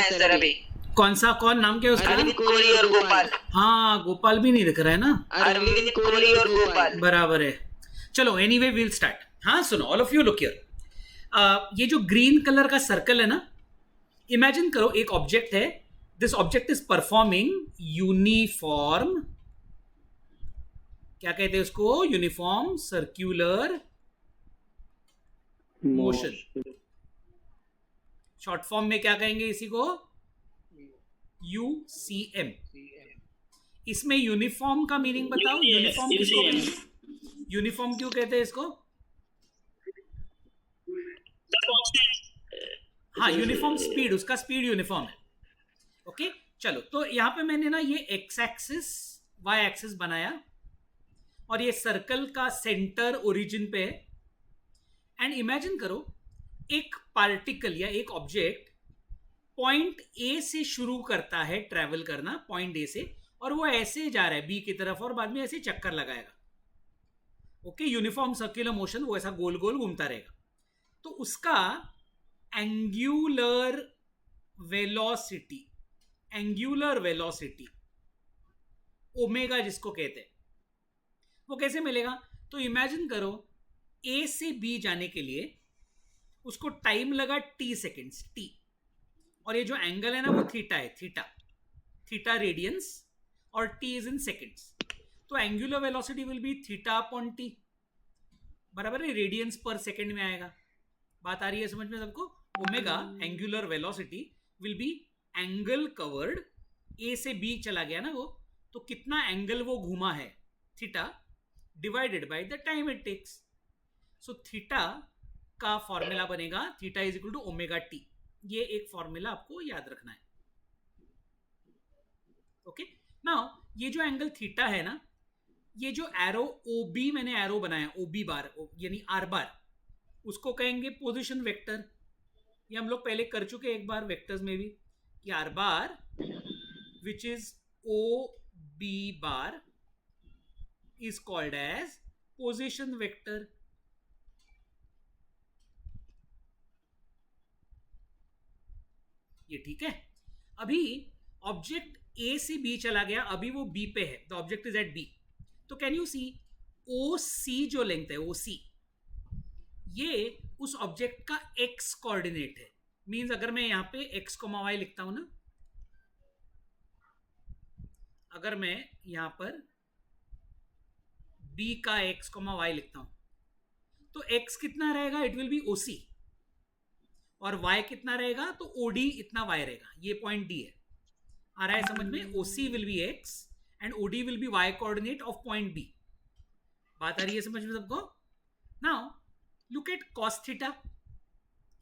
Answer अभी। कौन सा, कौन नाम क्या है उसका? अरविंद कोहली और गोपाल। हाँ, गोपाल भी नहीं दिख रहा है ना। अरविंद कोहली और गोपाल बराबर है। चलो एनीवे विल स्टार्ट। हाँ सुनो, all of you look here. ये जो ग्रीन कलर का सर्कल है ना, इमेजिन करो एक ऑब्जेक्ट है। This object is performing uniform, क्या कहते हैं उसको? Uniform circular motion. Short form में क्या कहेंगे इसी को? UCM। इसमें यूनिफॉर्म का मीनिंग बताओ। यूनिफॉर्म किसको, यूनिफॉर्म क्यों कहते हैं इसको? हाँ, यूनिफॉर्म स्पीड, उसका स्पीड यूनिफॉर्म है। ओके चलो, तो यहां पे मैंने ना ये एक्स एक्सिस वाई एक्सिस बनाया और ये सर्कल का सेंटर ओरिजिन पे है। एंड इमेजिन करो एक पार्टिकल या एक ऑब्जेक्ट पॉइंट ए से शुरू करता है ट्रैवल करना, पॉइंट ए से, और वो ऐसे जा रहा है बी की तरफ और बाद में ऐसे चक्कर लगाएगा। ओके, यूनिफॉर्म सर्कुलर मोशन, वो ऐसा गोल गोल घूमता रहेगा। तो उसका angular velocity, angular velocity omega जिसको कहते हैं, वो कैसे मिलेगा? तो इमेजिन करो ए से बी जाने के लिए उसको टाइम लगा t सेकेंड्स, t, और ये जो एंगल है ना वो थीटा है, थीटा, थीटा रेडियंस, और t इज इन सेकेंड्स। तो angular velocity will B theta upon t, बराबर है, रेडियंस पर सेकेंड में आएगा। बात आ रही है समझ में सबको? Omega angular velocity will be angle covered, a से बी चला गया ना वो, तो कितना एंगल वो घूमा है, theta, divided by the time it takes. So theta का फॉर्मूला बनेगा theta is equal to omega t. ये एक फॉर्मूला आपको याद रखना है। ओके नाउ ये जो एंगल थीटा है ना, ये जो एरो OB मैंने एरो बनाया, OB बार यानी R बार, उसको कहेंगे पोजीशन वेक्टर। ये हम लोग पहले कर चुके एक बार वेक्टर्स में भी, कि R bar which is OB bar is called as position vector। ये ठीक है। अभी ऑब्जेक्ट ए से बी चला गया, अभी वो बी पे है, the object is at B. तो can you see O C जो लेंथ है, ओ सी, ये उस ऑब्जेक्ट का एक्स कोऑर्डिनेट है। मींस अगर मैं यहां पे एक्स कोमा वाई लिखता हूं ना, अगर मैं यहां पर बी का एक्स कोमा वाई लिखता हूं, तो एक्स कितना रहेगा? इट विल बी ओसी, और y कितना रहेगा? तो OD इतना y रहेगा। ये पॉइंट D है, आ रहा है समझ में? OC will B x and OD will be y coordinate of point B। बात आ रही है समझ में सबको? Now look at cos theta,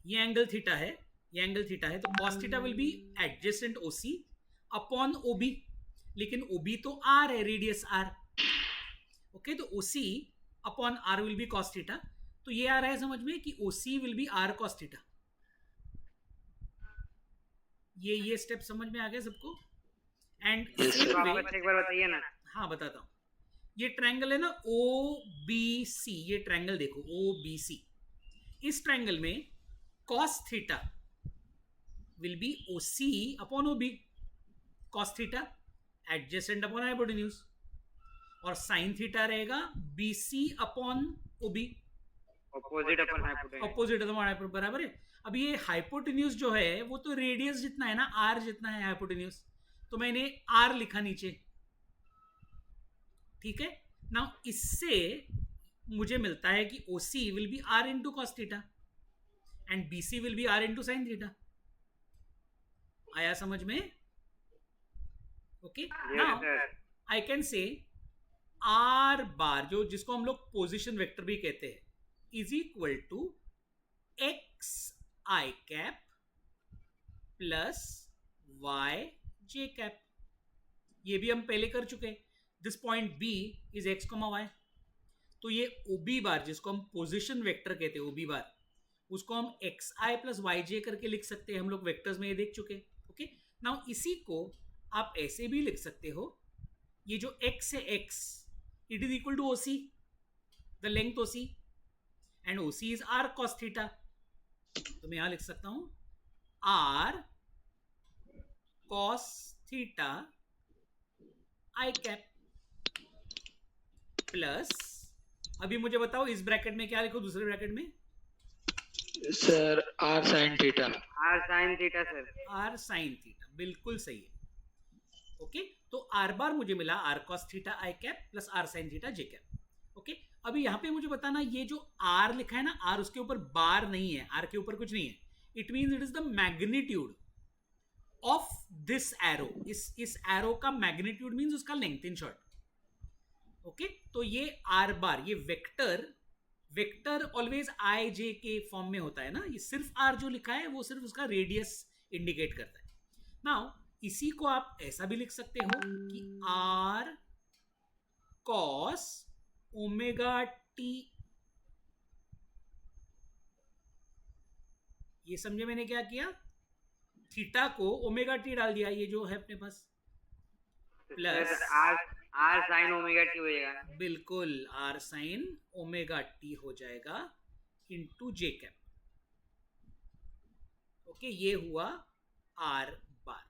ये एंगल थीटा है, ये एंगल थीटा है, तो cos theta will be adjacent OC upon OB, लेकिन OB तो R है, रेडियस R। ओके, तो OC upon R will be cos theta. तो ये आ रहा है समझ में कि OC will be R cos theta. ये स्टेप समझ में आ गया सबको? एंड एक बार बताइए ना। हाँ बताता हूं। ये ट्रायंगल है ना OBC, ये ट्रायंगल देखो OBC, इस ट्रायंगल में cos theta will be OC upon OB, cos theta adjacent upon hypotenuse, और sin थीटा रहेगा BC अपॉन OB, ऑपोजिट अपन हाइपोटेन्यूज, ऑपोजिट अपॉन, बराबर है। अब ये हाइपोटेन्यूज जो है वो तो रेडियस जितना है ना, R जितना है हाइपोटेन्यूज, तो मैंने R लिखा नीचे, ठीक है ना। इससे मुझे मिलता है कि OC will be R into cos theta and BC will be R into sine theta. आया समझ में? Okay now I can say R bar, जो जिसको हम लोग पोजिशन वेक्टर भी कहते हैं, is equal to x I cap plus Y J cap. ये भी हम पहले कर चुके हैं। This point B is x comma y, तो ये OB बार जिसको हम पोजीशन वेक्टर कहते हैं, OB बार, उसको हम एक्स आई प्लस वाई जे करके लिख सकते हैं। हम लोग वेक्टर्स में ये देख चुके हैं। ओके नाउ इसी को आप ऐसे भी लिख सकते हो, ये जो x है x, it is equal to OC, the length OC, and OC is R cos theta. तो मैं यहां लिख सकता हूं R cos theta I cap plus, अभी मुझे बताओ इस ब्रैकेट में क्या लिखो, दूसरे ब्रैकेट में sir R sine theta. R sine theta sir. R sine theta, बिल्कुल सही है। ओके, तो आर बार मुझे मिला R cos theta I cap plus R sine theta J cap. Okay, अभी यहां पे मुझे बताना, ये जो आर लिखा है ना, आर उसके ऊपर बार नहीं है, आर के ऊपर कुछ नहीं है, it means it is the magnitude of this arrow. इस एरो का मैग्नीट्यूड मीन्स उसका लेंथ, इन शॉर्ट। ओके, तो ये आर बार, ये वेक्टर, वेक्टर ऑलवेज आई जे के फॉर्म में होता है ना, ये सिर्फ आर जो लिखा है वो सिर्फ उसका रेडियस इंडिकेट करता है। नाउ इसी को आप ऐसा भी लिख सकते हो कि आर कॉस ओमेगा टी, ये समझे मैंने क्या किया, थीटा को ओमेगा टी डाल दिया, ये जो है अपने पास, plus r r sine omega t हो जाएगा। बिल्कुल, आर साइन ओमेगा टी हो जाएगा इंटू जे कैप। ओके, ये हुआ are bar.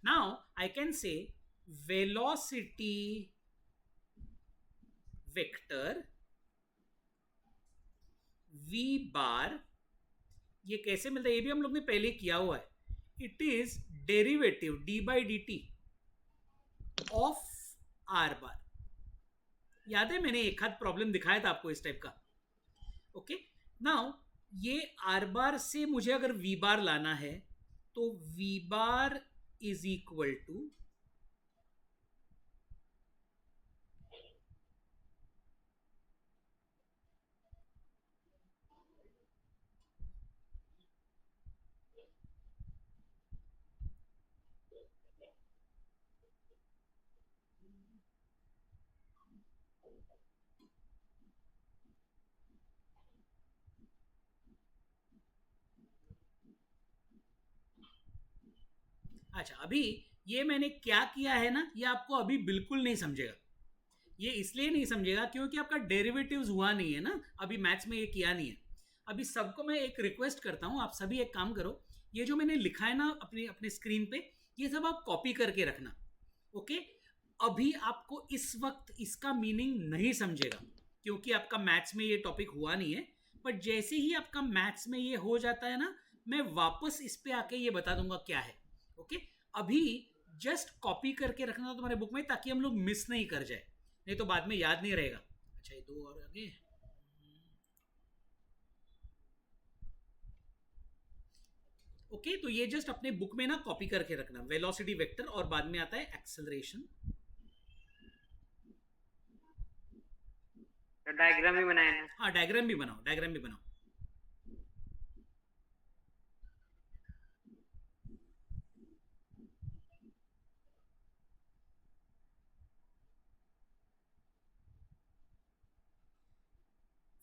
Now I can से वेलोसिटी वेक्टर v बार, ये कैसे मिलता है, ये भी हम लोग ने पहले किया हुआ है। It is derivative D by D T of r बार। याद है मैंने एक हाथ प्रॉब्लम दिखाया था आपको इस टाइप का। ओके, नाउ ये आर बार से मुझे अगर वी बार लाना है तो V bar is equal to अच्छा, अभी ये मैंने क्या किया है ना, ये आपको अभी बिल्कुल नहीं समझेगा। ये इसलिए नहीं समझेगा क्योंकि आपका डेरिवेटिव्स हुआ नहीं है ना, अभी मैथ्स में ये किया नहीं है। अभी सबको मैं एक रिक्वेस्ट करता हूँ, आप सभी एक काम करो, ये जो मैंने लिखा है ना अपने अपने स्क्रीन पे, ये सब आप कॉपी करके रखना। ओके, अभी आपको इस वक्त इसका मीनिंग नहीं समझेगा क्योंकि आपका मैथ्स में ये टॉपिक हुआ नहीं है, बट जैसे ही आपका मैथ्स में ये हो जाता है ना, मैं वापस इस पे आके ये बता दूंगा क्या है। ओके, अभी जस्ट कॉपी करके रखना तुम्हारे बुक में ताकि हम लोग मिस नहीं कर जाए, नहीं तो बाद में याद नहीं रहेगा। अच्छा, ये दो और आगे। ओके, तो ये जस्ट अपने बुक में ना कॉपी करके रखना, वेलोसिटी वेक्टर, और बाद में आता है एक्सेलरेशन। तो डायग्राम भी बनाए ना। हाँ, डायग्राम भी बनाओ, डायग्राम भी बनाओ।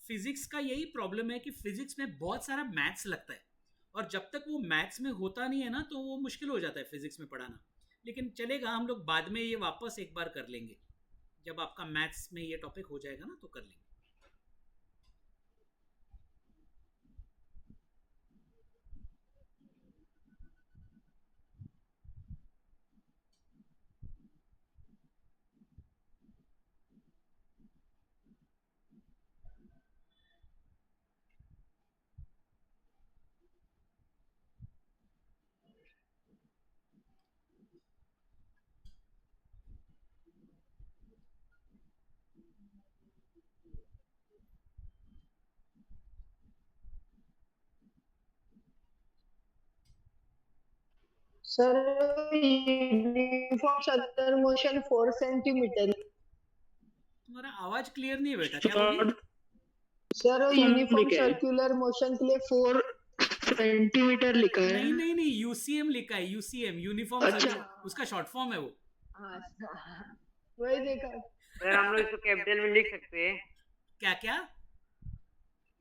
फिजिक्स का यही प्रॉब्लम है कि फिजिक्स में बहुत सारा मैथ्स लगता है, और जब तक वो मैथ्स में होता नहीं है ना तो वो मुश्किल हो जाता है फिजिक्स में पढ़ाना। लेकिन चलेगा, हम लोग बाद में ये वापस एक बार कर लेंगे, जब आपका मैथ्स में ये टॉपिक हो जाएगा ना तो कर लेंगे। Sir uniform circular motion 4 centimetre. तुम्हारा आवाज क्लियर नहीं है बेटा, क्या बोली? सर यूनिफॉर्म सर्कुलर मोशन के लिए 4 सेंटीमीटर लिखा है। नहीं नहीं नहीं, यूसीएम लिखा है, यूसीएम, यूनिफॉर्म सर्कुलर, उसका शॉर्ट फॉर्म है वो। वही देखा सर हम लोग इसको कैपिटल में लिख सकते हैं, क्या क्या?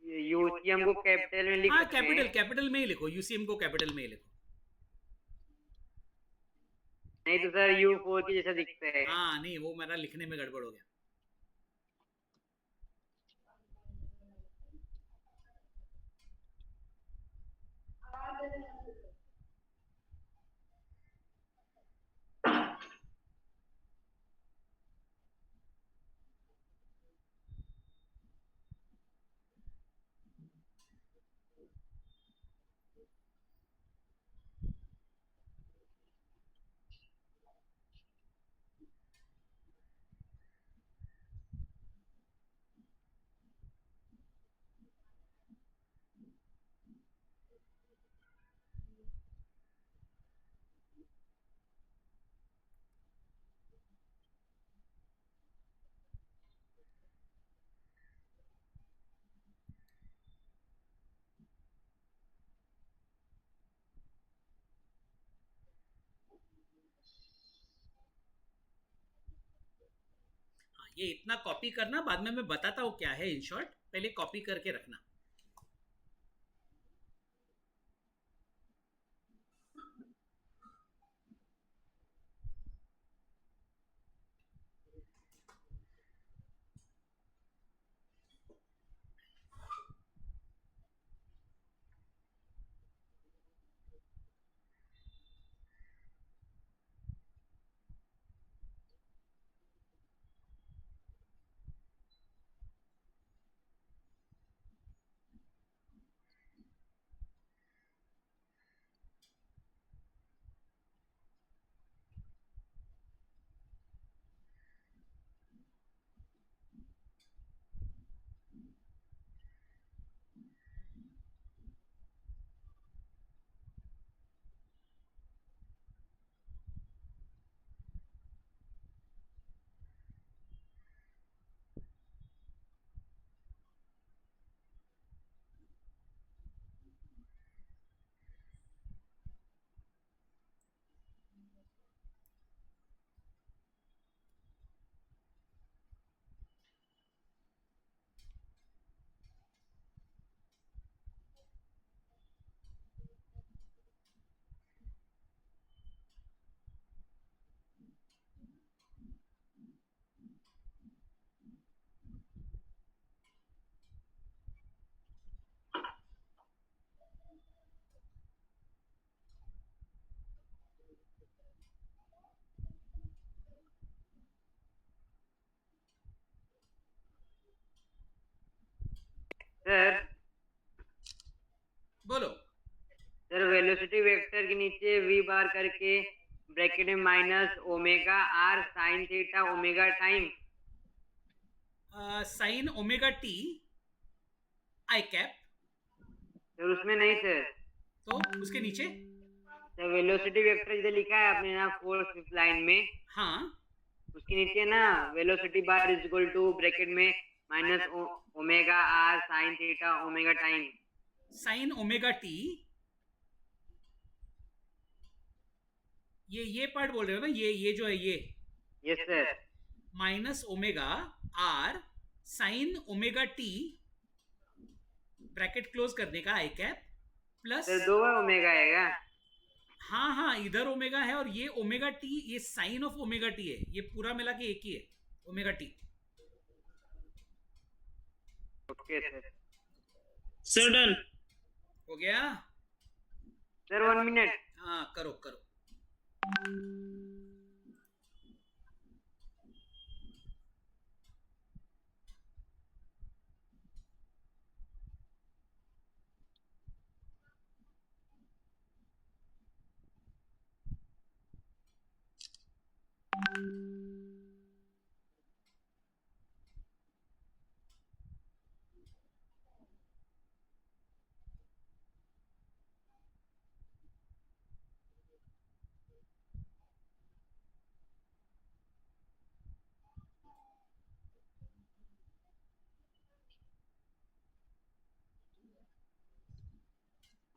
यूसीएम को कैपिटल में लिख हाँ, सकते कैपिटल हैं। कैपिटल में ही लिखो, यूसीएम को कैपिटल में ही लिखो। नहीं तो सर U4 की जैसा दिखता है। हाँ नहीं, वो मेरा लिखने में गड़बड़ हो गया। ये इतना कॉपी करना, बाद में मैं बताता हूँ क्या है इन शॉर्ट, पहले कॉपी करके रखना। सर बोलो। सर वेलोसिटी वेक्टर के नीचे वी बार करके ब्रैकेट में minus omega are sine theta omega time. Sine omega T I cap, sir उसमें नहीं सर। तो उसके नीचे सर वेलोसिटी वेक्टर इधर लिखा है आपने ना फोर्थ फिफ्थ लाइन में, हाँ उसके नीचे ना velocity bar is equal to bracket में minus omega are sine theta omega time. Sine omega t, ये पार्ट बोल रहे हो ना, ये जो है ये yes sir. Minus omega are sine omega t bracket close करने का आई कैप प्लस, सर दो बार ओमेगा आएगा। हाँ हाँ इधर ओमेगा है और ये ओमेगा टी, ये साइन ऑफ ओमेगा टी है, ये पूरा मिला के एक ही है omega T. Okay sir. Sir done. हो गया सर 1 मिनट। हाँ करो करो।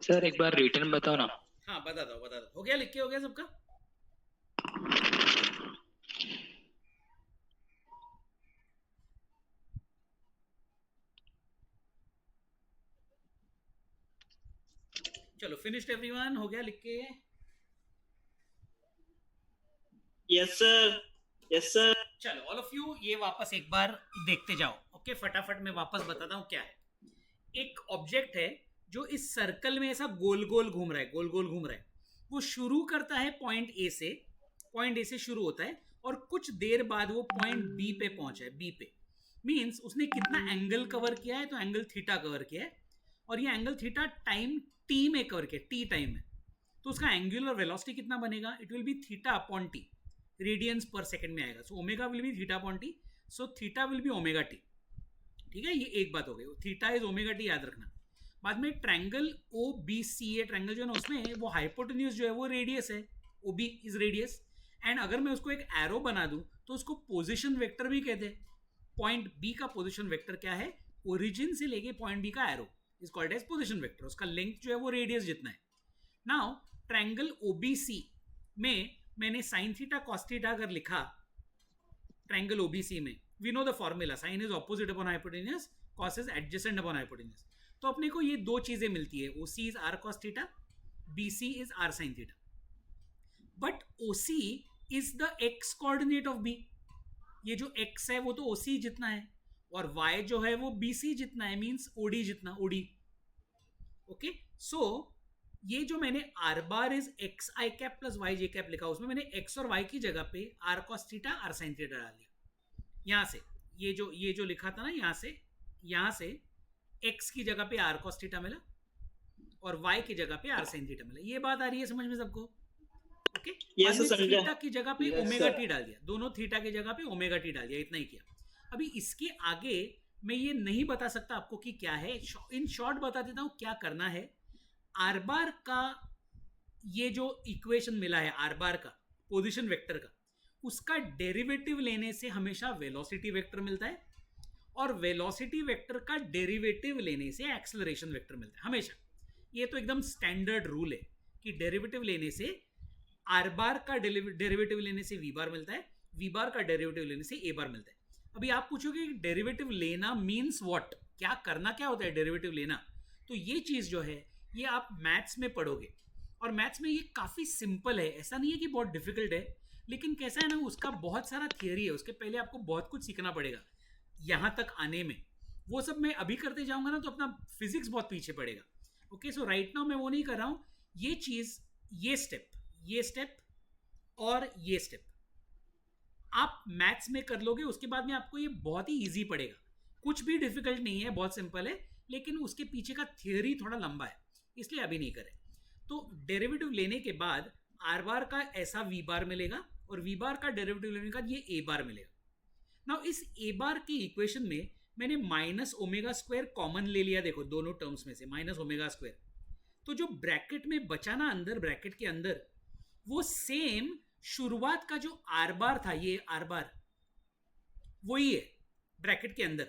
सर एक बार रिटर्न बताओ ना। हाँ बता दो। हो गया, लिख के हो गया सबका? चलो फिनिश्ड एवरीवन, हो गया लिख के? Yes sir, yes sir. चलो ऑल ऑफ यू ये वापस एक बार देखते जाओ। ओके फटाफट मैं वापस बताता हूँ क्या है। एक ऑब्जेक्ट है जो इस सर्कल में ऐसा गोल गोल घूम रहा है, वो शुरू करता है पॉइंट ए से शुरू होता है और कुछ देर बाद वो पॉइंट बी पे पहुंचा है। बी पे मींस उसने कितना एंगल कवर किया है, तो एंगल थीटा कवर किया है और ये एंगल थीटा टाइम टी में कवर किया, टी टाइम में। तो उसका एंगुलर वेलोसिटी कितना बनेगा? It will be theta upon T, radiance पर सेकंड में आएगा। So omega will be theta upon T, so theta will be omega T. ठीक है, ये एक बात हो गई, थीटा इज ओमेगा टी, याद रखना। बाद में triangle O B C A triangle जो है ना, उसमें वो हाइपोटेन्यूज जो है वो रेडियस है, O B is radius. And अगर मैं उसको एक एरो बना दूं तो उसको पोजीशन वेक्टर भी कहते हैं। पॉइंट बी का पोजीशन वेक्टर क्या है? ओरिजिन से लेके पॉइंट बी का arrow is called as position vector. उसका लेंथ जो है वो रेडियस जितना है। नाउ ट्रायंगल ओबीसी में मैंने साइन थीटा कॉस थीटा अगर लिखा ट्रायंगल ओबीसी में, we know the formula, sine is opposite upon hypotenuse, cos is adjacent upon hypotenuse. तो अपने को ये दो चीजें मिलती है, OC is R cos theta, BC is R sine theta. But OC is the X coordinate of B, ये जो एक्स है वो तो ओसी जितना है, और वाई जो है वो बीसी जितना है, मींस ओडी जितना, ओडी। ओके, सो ये जो मैंने R bar is X I cap plus Y J cap लिखा, उसमें मैंने एक्स और वाई की जगह पे R cos theta R sine theta डाल दिया। यहां से ये जो लिखा था ना, यहां से एक्स की जगह पे आर कॉस थीटा मिला और वाई की जगह पे आर साइन थीटा मिला। ये बात आ रही है समझ में सबको? ओके, थीटा की जगह पे ओमेगा टी डाल दिया, दोनों थीटा की जगह पे ओमेगा टी डाल दिया, इतना ही किया। अभी इसके आगे मैं ये नहीं बता सकता आपको कि क्या है, इन शॉर्ट बता देता हूं क्या करना है। आर बार का ये जो इक्वेशन मिला है, आर बार का पोजीशन वेक्टर का, उसका डेरिवेटिव लेने से हमेशा वेलोसिटी वेक्टर मिलता है, और वेलोसिटी वेक्टर का डेरिवेटिव लेने से एक्सेलरेशन वेक्टर मिलता है हमेशा। ये तो एकदम स्टैंडर्ड रूल है कि डेरिवेटिव लेने से आर बार का डेरिवेटिव लेने से वी बार मिलता है, वी बार का डेरिवेटिव लेने से ए बार मिलता है। अभी आप पूछोगे डेरिवेटिव लेना मीन्स व्हाट, क्या करना क्या होता है डेरिवेटिव लेना? तो ये चीज जो है ये आप मैथ्स में पढ़ोगे, और मैथ्स में ये काफी सिंपल है, ऐसा नहीं है कि बहुत डिफिकल्ट है, लेकिन कैसा है ना, उसका बहुत सारा थियरी है, उसके पहले आपको बहुत कुछ सीखना पड़ेगा यहां तक आने में। वो सब मैं अभी करते जाऊंगा ना तो अपना फिजिक्स बहुत पीछे पड़ेगा। ओके, सो राइट नाउ मैं वो नहीं कर रहा हूं। ये चीज, ये स्टेप और ये स्टेप आप मैथ्स में कर लोगे, उसके बाद में आपको ये बहुत ही इजी पड़ेगा, कुछ भी डिफिकल्ट नहीं है, बहुत सिंपल है, लेकिन उसके पीछे का थियरी थोड़ा लंबा है, इसलिए अभी नहीं करें। तो डेरिवेटिव लेने के बाद आर बार का ऐसा वी बार मिलेगा, और वी बार का डेरिवेटिव लेने के बाद ये ए बार मिलेगा। नाउ इस ए बार के इक्वेशन में मैंने माइनस ओमेगा स्क्वायर कॉमन ले लिया, देखो दोनों टर्म्स में से माइनस ओमेगा स्क्वायर, तो जो ब्रैकेट में बचा ना अंदर, ब्रैकेट के अंदर, वो सेम शुरुआत का जो आर बार था, ये आर बार वही है ब्रैकेट के अंदर।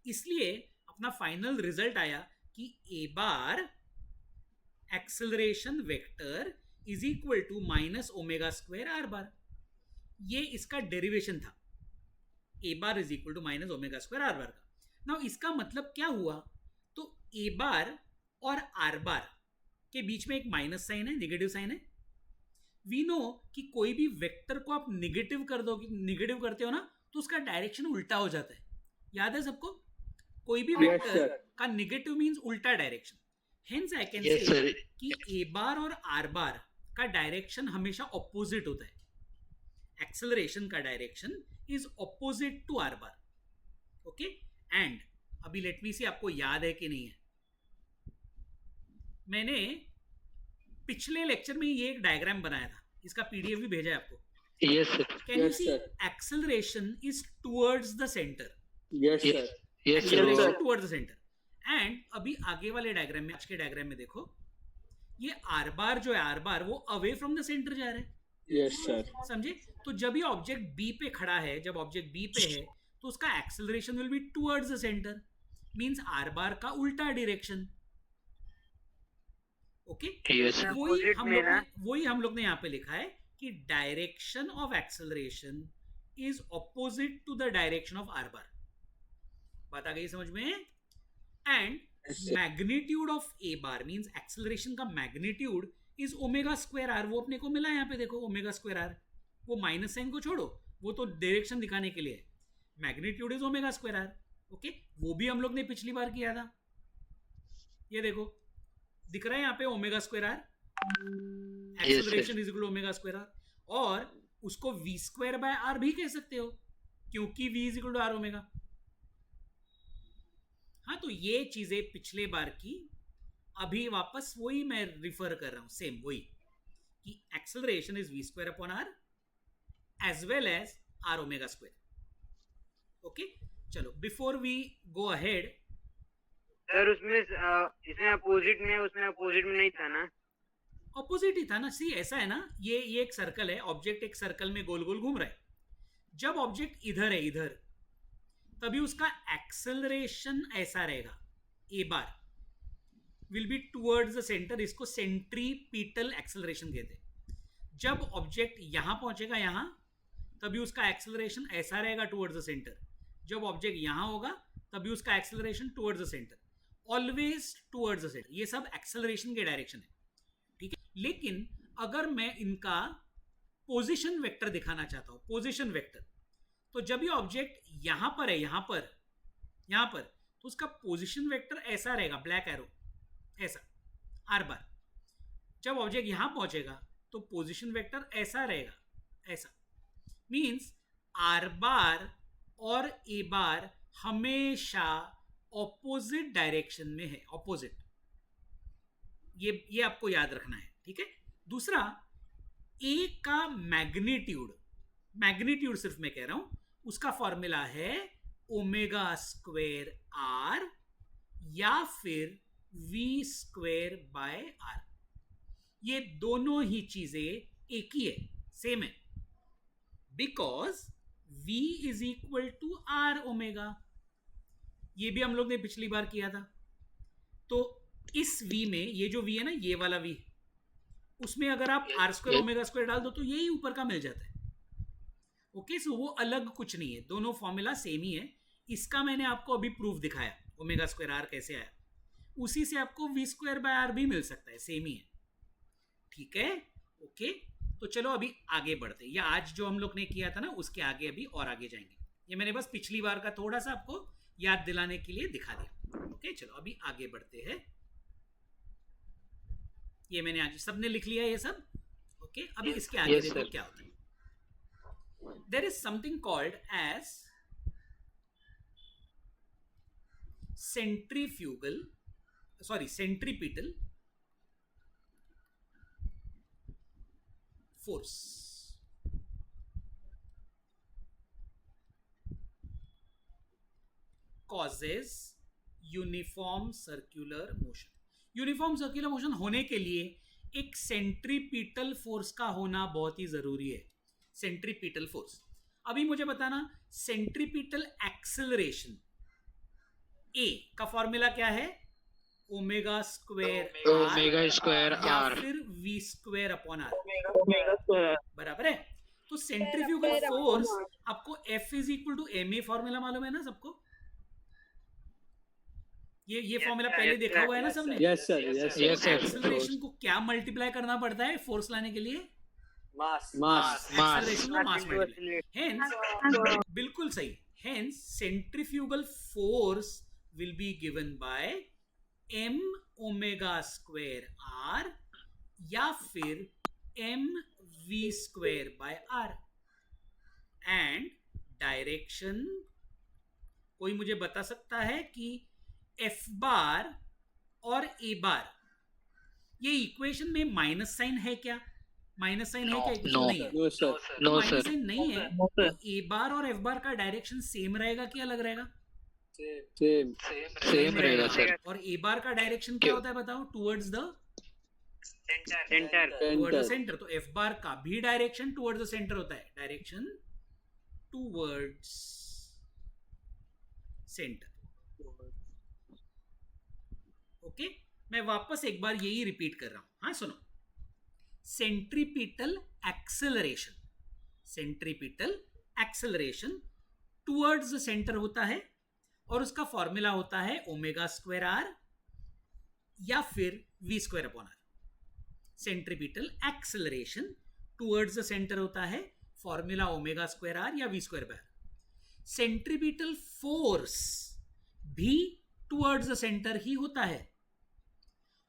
इसलिए अपना फाइनल रिजल्ट आया कि a bar acceleration vector is equal to minus omega square r bar. ये इसका डेरिवेशन था, a bar is equal to minus omega square r bar का। नाउ इसका मतलब क्या हुआ, तो ए बार और आर बार के बीच में एक माइनस साइन है, नेगेटिव साइन है। वी नो कि कोई भी वेक्टर को आप नेगेटिव कर दो, नेगेटिव करते हो ना, तो उसका डायरेक्शन उल्टा हो जाता है, याद है सबको? कोई भी वेक्टर का नेगेटिव मींस उल्टा डायरेक्शन। हेंस आई कैन से कि ए बार और आर बार का डायरेक्शन हमेशा ऑपोजिट होता है, एक्सेलरेशन का direction is opposite to R bar. Okay, and अभी लेट मी सी आपको याद है कि नहीं है, मैंने पिछले लेक्चर में ये एक डायग्राम बनाया था, इसका पीडीएफ भी भेजा है आपको। Yes sir. Can you see acceleration is towards the centre? Yes sir. Yes acceleration towards the centre. And अभी आगे वाले डायग्राम में, आज के डायग्राम में देखो, ये आर बार जो है, आर बार वो अवे फ्रॉम द सेंटर जा रहा है। Yes sir. समझे? तो जब ये ऑब्जेक्ट बी पे खड़ा है, जब ऑब्जेक्ट बी पे है, तो उसका acceleration will be towards the centre, means are bar का उल्टा डायरेक्शन। ओके, वही हम लोग ने यहां पे लिखा है कि direction of acceleration is opposite to the direction of r bar. बात आ गई समझ में? And magnitude of a bar means acceleration का magnitude is omega square r. वो अपने को मिला है यहाँ पे, देखो ओमेगा स्क्वायर आर, वो माइनस साइन को छोड़ो, वो तो डायरेक्शन दिखाने के लिए है। Magnitude is omega square r. Okay, वो भी हम लोग ने पिछली बार किया था, ये देखो दिख रहा है यहाँ पे omega square R, acceleration is equal to omega square R, और उसको वी स्क्वायर बाय आर भी कह सकते हो, क्योंकि V is equal to R omega. हाँ, तो ये चीजें पिछले बार की, अभी वापस वही मैं रिफर कर रहा हूं, सेम वही कि acceleration is v square upon r as well as r omega square. Okay, चलो before we go ahead, sir उसमें इसमें अपोजिट में, उसमें अपोजिट में नहीं था ना? ऑपोजिट ही था ना। सी ऐसा है ना, ये एक सर्कल है, ऑब्जेक्ट एक सर्कल में गोल गोल घूम रहा है। जब ऑब्जेक्ट इधर है, इधर, तभी उसका एक्सेलरेशन ऐसा रहेगा, a bar will be towards the centre, इसको सेंट्रीपिटल एक्सेलरेशन कहते हैं। जब ऑब्जेक्ट यहां पहुंचेगा, यहां, तभी उसका एक्सेलरेशन ऐसा रहेगा टुवर्ड्स द सेंटर। जब ऑब्जेक्ट यहां होगा तभी उसका acceleration towards the centre, always towards the centre. ये सब एक्सेलरेशन के डायरेक्शन है, ठीक है। लेकिन अगर मैं इनका पोजीशन वेक्टर दिखाना चाहता हूं, पोजीशन वेक्टर, तो जब ये ऑब्जेक्ट यहां पर है, यहां पर तो उसका पोजीशन वेक्टर ऐसा रहेगा, ब्लैक एरो ऐसा आर बार। जब ऑब्जेक्ट यहां पहुंचेगा तो पोजीशन वेक्टर ऐसा रहेगा, ऐसा। मींस आर बार और ए बार हमेशा ऑपोजिट डायरेक्शन में है, ऑपोजिट। ये आपको याद रखना है, ठीक है। दूसरा, ए का मैग्नीट्यूड सिर्फ मैं कह रहा हूं, उसका फॉर्मूला है ओमेगा स्क्वायर आर या फिर वी स्क्वायर बाय आर। ये दोनों ही चीजें एक ही है, सेम है, because v is equal to R omega. ये भी हम लोग ने पिछली बार किया था। तो इस v में, ये जो v है ना, ये वाला v, उसमें अगर आप आर स्क्वायर ओमेगा स्क्वायर डाल दो तो यही ऊपर का मिल जाता है। ओके, सो वो अलग कुछ नहीं है, दोनों फॉर्मूला सेम ही है। इसका मैंने आपको अभी प्रूफ दिखाया, ओमेगा स्क्वायर आर कैसे आया। उसी से आपको वी स्क्वायर बाय आर भी मिल सकता है, सेम ही है, ठीक है। ओके, तो चलो अभी आगे बढ़ते हैं, या आज जो हम लोग ने किया था ना उसके आगे अभी और आगे जाएंगे। ये मैंने बस पिछली बार का थोड़ा सा आपको याद दिलाने के लिए दिखा दिया। ओके, चलो अभी आगे बढ़ते हैं। ये मैंने आज सबने लिख लिया ये सब। ओके, अभी इसके आगे देखो क्या होता है। There is something called as centripetal force. Causes uniform circular motion. Uniform circular motion होने के लिए एक सेंट्रीपिटल फोर्स का होना बहुत ही जरूरी है। सेंट्रीपिटल फोर्स, अभी मुझे बताना, सेंट्रीपिटल एक्सेलरेशन ए का फॉर्मूला क्या है? ओमेगा स्क्वायर आर फिर वी स्क्वायर अपॉन आर, बराबर है। तो सेंट्रीफ्यूगल फोर्स आपको F is equal to M A formula मालूम है ना सबको? ये फॉर्मूला पहले देखा हुआ है ना सबने? Yes sir, yes sir. Acceleration को क्या मल्टीप्लाई करना पड़ता है फोर्स लाने के लिए? मास। एक्सेलरेशन को मास मल्टीप्लाई। हेंस, बिल्कुल सही, hence centrifugal force will be given by m omega square R या फिर m v square by R. And direction, कोई मुझे बता सकता है कि f बार और a बार, ये इक्वेशन में माइनस साइन है क्या? माइनस साइन है क्या? नहीं है। No sir. माइनस साइन नहीं है तो a बार और f बार का डायरेक्शन सेम रहेगा कि अलग रहेगा? सेम रहेगा सर। और ए बार का डायरेक्शन क्या होता है बताओ? Towards the centre. Towards the centre. तो एफ बार का भी डायरेक्शन टुवर्ड्स द सेंटर होता है, डायरेक्शन टुवर्ड्स सेंटर। ओके, मैं वापस एक बार यही रिपीट कर रहा हूं। हाँ सुनो, centripetal acceleration towards the centre होता है और उसका फॉर्मूला होता है ओमेगा स्क्वायर आर या फिर V square upon R. Centripetal acceleration towards the centre होता है, फॉर्मूला ओमेगा स्क्वायर आर या V square by R. Centripetal force भी टुवर्ड्स द सेंटर ही होता है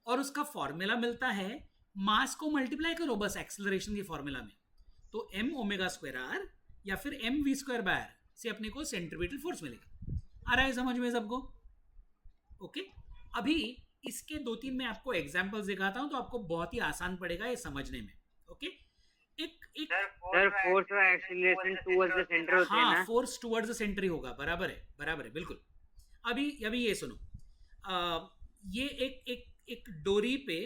और उसका फॉर्मूला मिलता है, मास को मल्टीप्लाई करो बस एक्सेलरेशन के फॉर्मूला में, तो m ओमेगा स्क्वायर आर या फिर m V square by R से अपने को सेंट्रीपिटल फोर्स मिलेगा। आ रहा है समझ में सबको? ओके, अभी इसके 2-3 मैं आपको एग्जांपल्स दिखाता हूं तो आपको बहुत ही आसान पड़ेगा ये समझने में। ओके, एक सर फोर्स और एक्सीलरेशन टुवर्ड्स द सेंटर होते हैं ना? हाँ, फोर्स टुवर्ड्स द सेंटर ही होगा, बराबर है बिल्कुल। अभी ये सुनो, ये एक डोरी पे,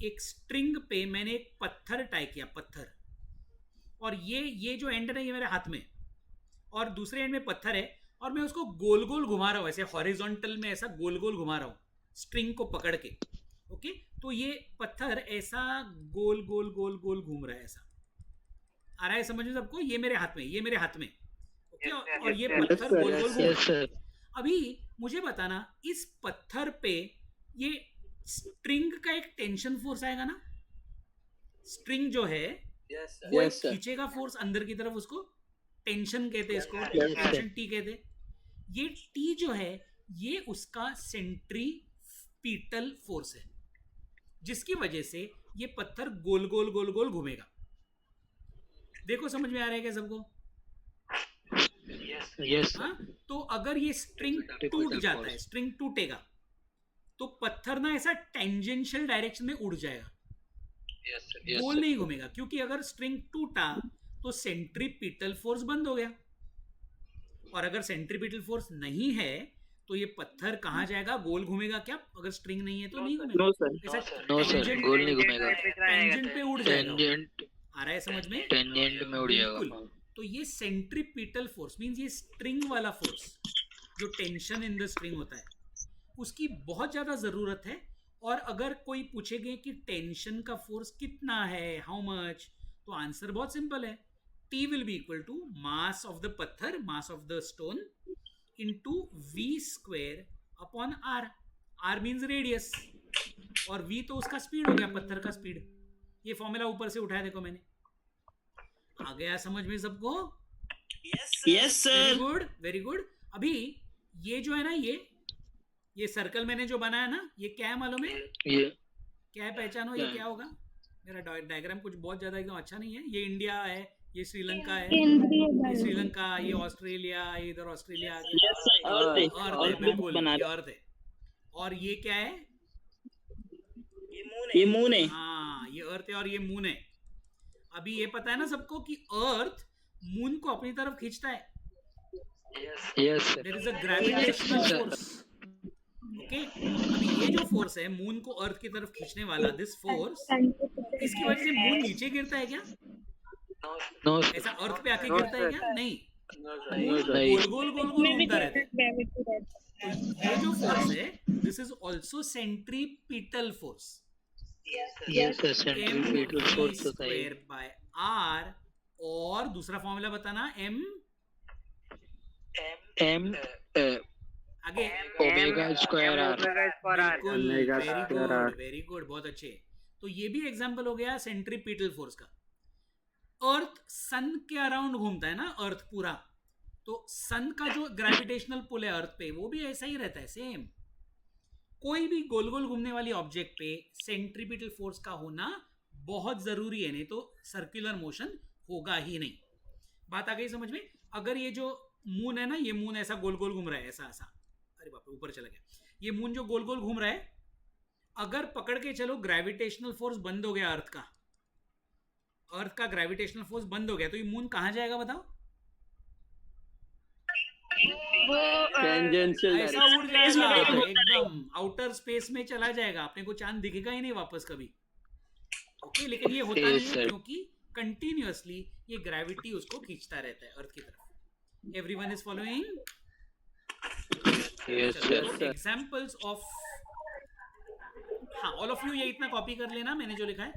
एक स्ट्रिंग पे मैंने एक पत्थर टाई किया, पत्थर, और ये जो एंड है ना ये मेरे हाथ में, और दूसरे एंड में पत्थर है और मैं उसको गोल गोल घुमा रहा हूं, ऐसे हॉरिजॉन्टल में ऐसा गोल गोल घुमा रहा हूं स्ट्रिंग को पकड़ के। ओके, तो ये पत्थर ऐसा गोल गोल गोल गोल घूम रहा है, ऐसा। आ रहा है समझ में सबको? ये मेरे हाथ में, ये मेरे हाथ में, ओके। और ये yes, पत्थर गोल गोल घूम Yes, sir. अभी मुझे बताना, इस पत्थर पे ये स्ट्रिंग का एक टेंशन फोर्स आएगा ना? स्ट्रिंग जो है वो एक Yes, sir. खींचेगा फोर्स अंदर की तरफ, उसको टेंशन कहते हैं, इसको Yes, sir. टेंशन टी कहते हैं। ये टी जो है ये उसका सेंट्रीपीटल फोर्स है, जिसकी वजह से ये पत्थर गोल गोल गोल गोल घूमेगा। देखो समझ में आ रहा है क्या सबको? Yes, sir. हाँ, तो अगर ये स्ट्रिंग टूट जाता है, स्ट्रिंग टूटेगा तो पत्थर ना ऐसा टेंजेंशियल डायरेक्शन में उड़ जाएगा, Yes, sir. Yes, गोल sir. नहीं घूमेगा, क्योंकि अगर स्ट्रिंग टूटा तो सेंट्रीपिटल फोर्स बंद हो गया, और अगर सेंट्रीपिटल फोर्स नहीं है तो ये पत्थर कहाँ जाएगा? गोल घूमेगा क्या? अगर स्ट्रिंग नहीं है तो नहीं घूमेगा। No, sir. ऐसा No, sir. tangent- गोल नहीं घूमेगा। टेंजेंट पे उड़ जाएगा। Tangent, आ रहा है समझ में? tangent में उड़ जाएगा। बिल्कुल। तो ये सेंट्रीपिटल फोर्स मींस ये स्ट्रिंग वाला फोर्स, जो टेंशन इन द स्ट्रिंग होता है, उसकी बहुत ज्यादा जरूरत है। और अगर कोई पूछेगे कि टेंशन का फोर्स कितना है, हाउ मच, तो आंसर बहुत सिंपल है, T will be equal to mass of the पत्थर, mass of the stone, into V square upon R। R means radius, और V तो उसका स्पीड हो गया, पत्थर का स्पीड। ये फॉर्मूला ऊपर से उठाया, देखो मैंने। आ गया समझ में सबको? Yes, very sir. Good, very good. अभी ये जो है ना, ये सर्कल मैंने जो बनाया ना, ये क्या है मालूम है? ये क्या है, पहचानो, ये क्या होगा? मेरा डायग्राम कुछ बहुत ज्यादा एकदम अच्छा नहीं है। ये इंडिया है, ये श्रीलंका है, ये श्रीलंका, ये ऑस्ट्रेलिया, ये इधर ऑस्ट्रेलिया आ गया। Yes, sir. अर्थ है, अर्थ है, अर्थ बिल्कुल, बना ये अर्थ है। और ये क्या है? ये मून है। हाँ, ये अर्थ है और ये मून है। अभी ये पता है ना सबको कि अर्थ मून को अपनी तरफ खींचता है। Yes, sir. There is a gravitational force, okay. अभी ये जो फोर्स है मून को अर्थ की तरफ खींचने वाला, दिस फोर्स, इसकी वजह से मून नीचे गिरता है क्या? No, sir. ऐसा अर्थ पे आके गिरता है क्या? नहीं, नहीं। गोल गोल गोल गोल घूमता रहता है। तो ये जो फोर्स है, this is also centripetal force, Yes, sir. Centripetal force होता है। Square by R. और दूसरा फॉर्मूला बताना, m M, आगे। Omega square R. बिल्कुल, Omega very square good, R. Very good, बहुत अच्छे। तो ये भी एग्जांपल हो गया सेंट्रीपिटल फोर्स का। अर्थ सन के अराउंड घूमता है ना, अर्थ पूरा, तो सन का जो ग्रेविटेशनल पुल है अर्थ पे, वो भी ऐसा ही रहता है, सेम। कोई भी गोल गोल घूमने वाली ऑब्जेक्ट पे सेंट्रीपिटल फोर्स का होना बहुत जरूरी है, नहीं तो सर्कुलर मोशन होगा ही नहीं। बात आ गई समझ में? अगर ये जो मून है ना, ये मून ऐसा गोल गोल घूम रहा है, ऐसा ऐसा, अरे बाप रे, ऊपर चला गया। ये मून जो गोल गोल घूम रहा है, अगर पकड़ के चलो ग्रेविटेशनल फोर्स बंद हो गया अर्थ का, अर्थ का ग्रेविटेशनल फोर्स बंद हो गया, तो ये मून कहां जाएगा बताओ? टेंजेंशियल ऐसा उड़ जाएगा, एकदम आउटर स्पेस में चला जाएगा, अपने को चांद दिखेगा ही नहीं वापस कभी, ओके। लेकिन ये होता नहीं है, क्योंकि कंटिन्यूअसली ये ग्रेविटी उसको खींचता रहता है अर्थ की तरफ। Everyone is following? Yes, sir. Examples of, हाँ, ऑल ऑफ यू ये इतना कॉपी कर लेना, मैंने जो लिखा है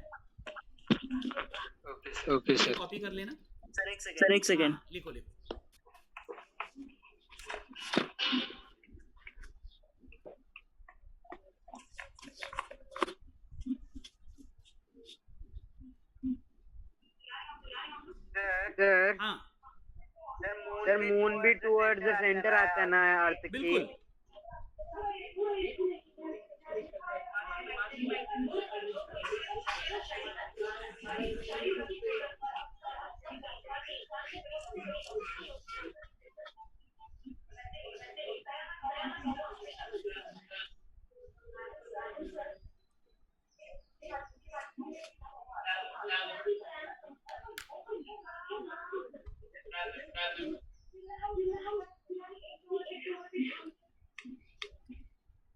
Okay, sir. कॉपी कर लेना। सर एक सेकेंड। हाँ, लिखो लिखो। सर, हाँ, सर मून भी टुवर्ड्स द सेंटर आता है ना अर्थ की। बिल्कुल।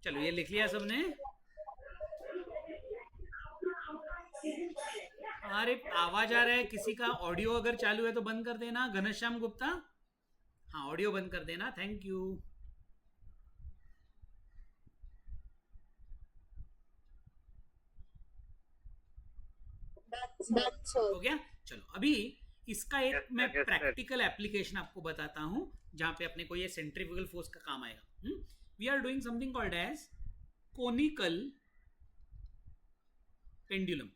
चलो, ये लिख लिया सबने? अरे आवाज आ रहा है किसी का? ऑडियो अगर चालू है तो बंद कर देना। घनश्याम गुप्ता, हाँ, ऑडियो बंद कर देना, थैंक यू। हो गया? चलो, अभी इसका एक मैं yes, sir. प्रैक्टिकल एप्लीकेशन आपको बताता हूं जहां पे अपने को ये सेंट्रीफ्यूगल फोर्स का काम आएगा. We are doing something called as conical pendulum.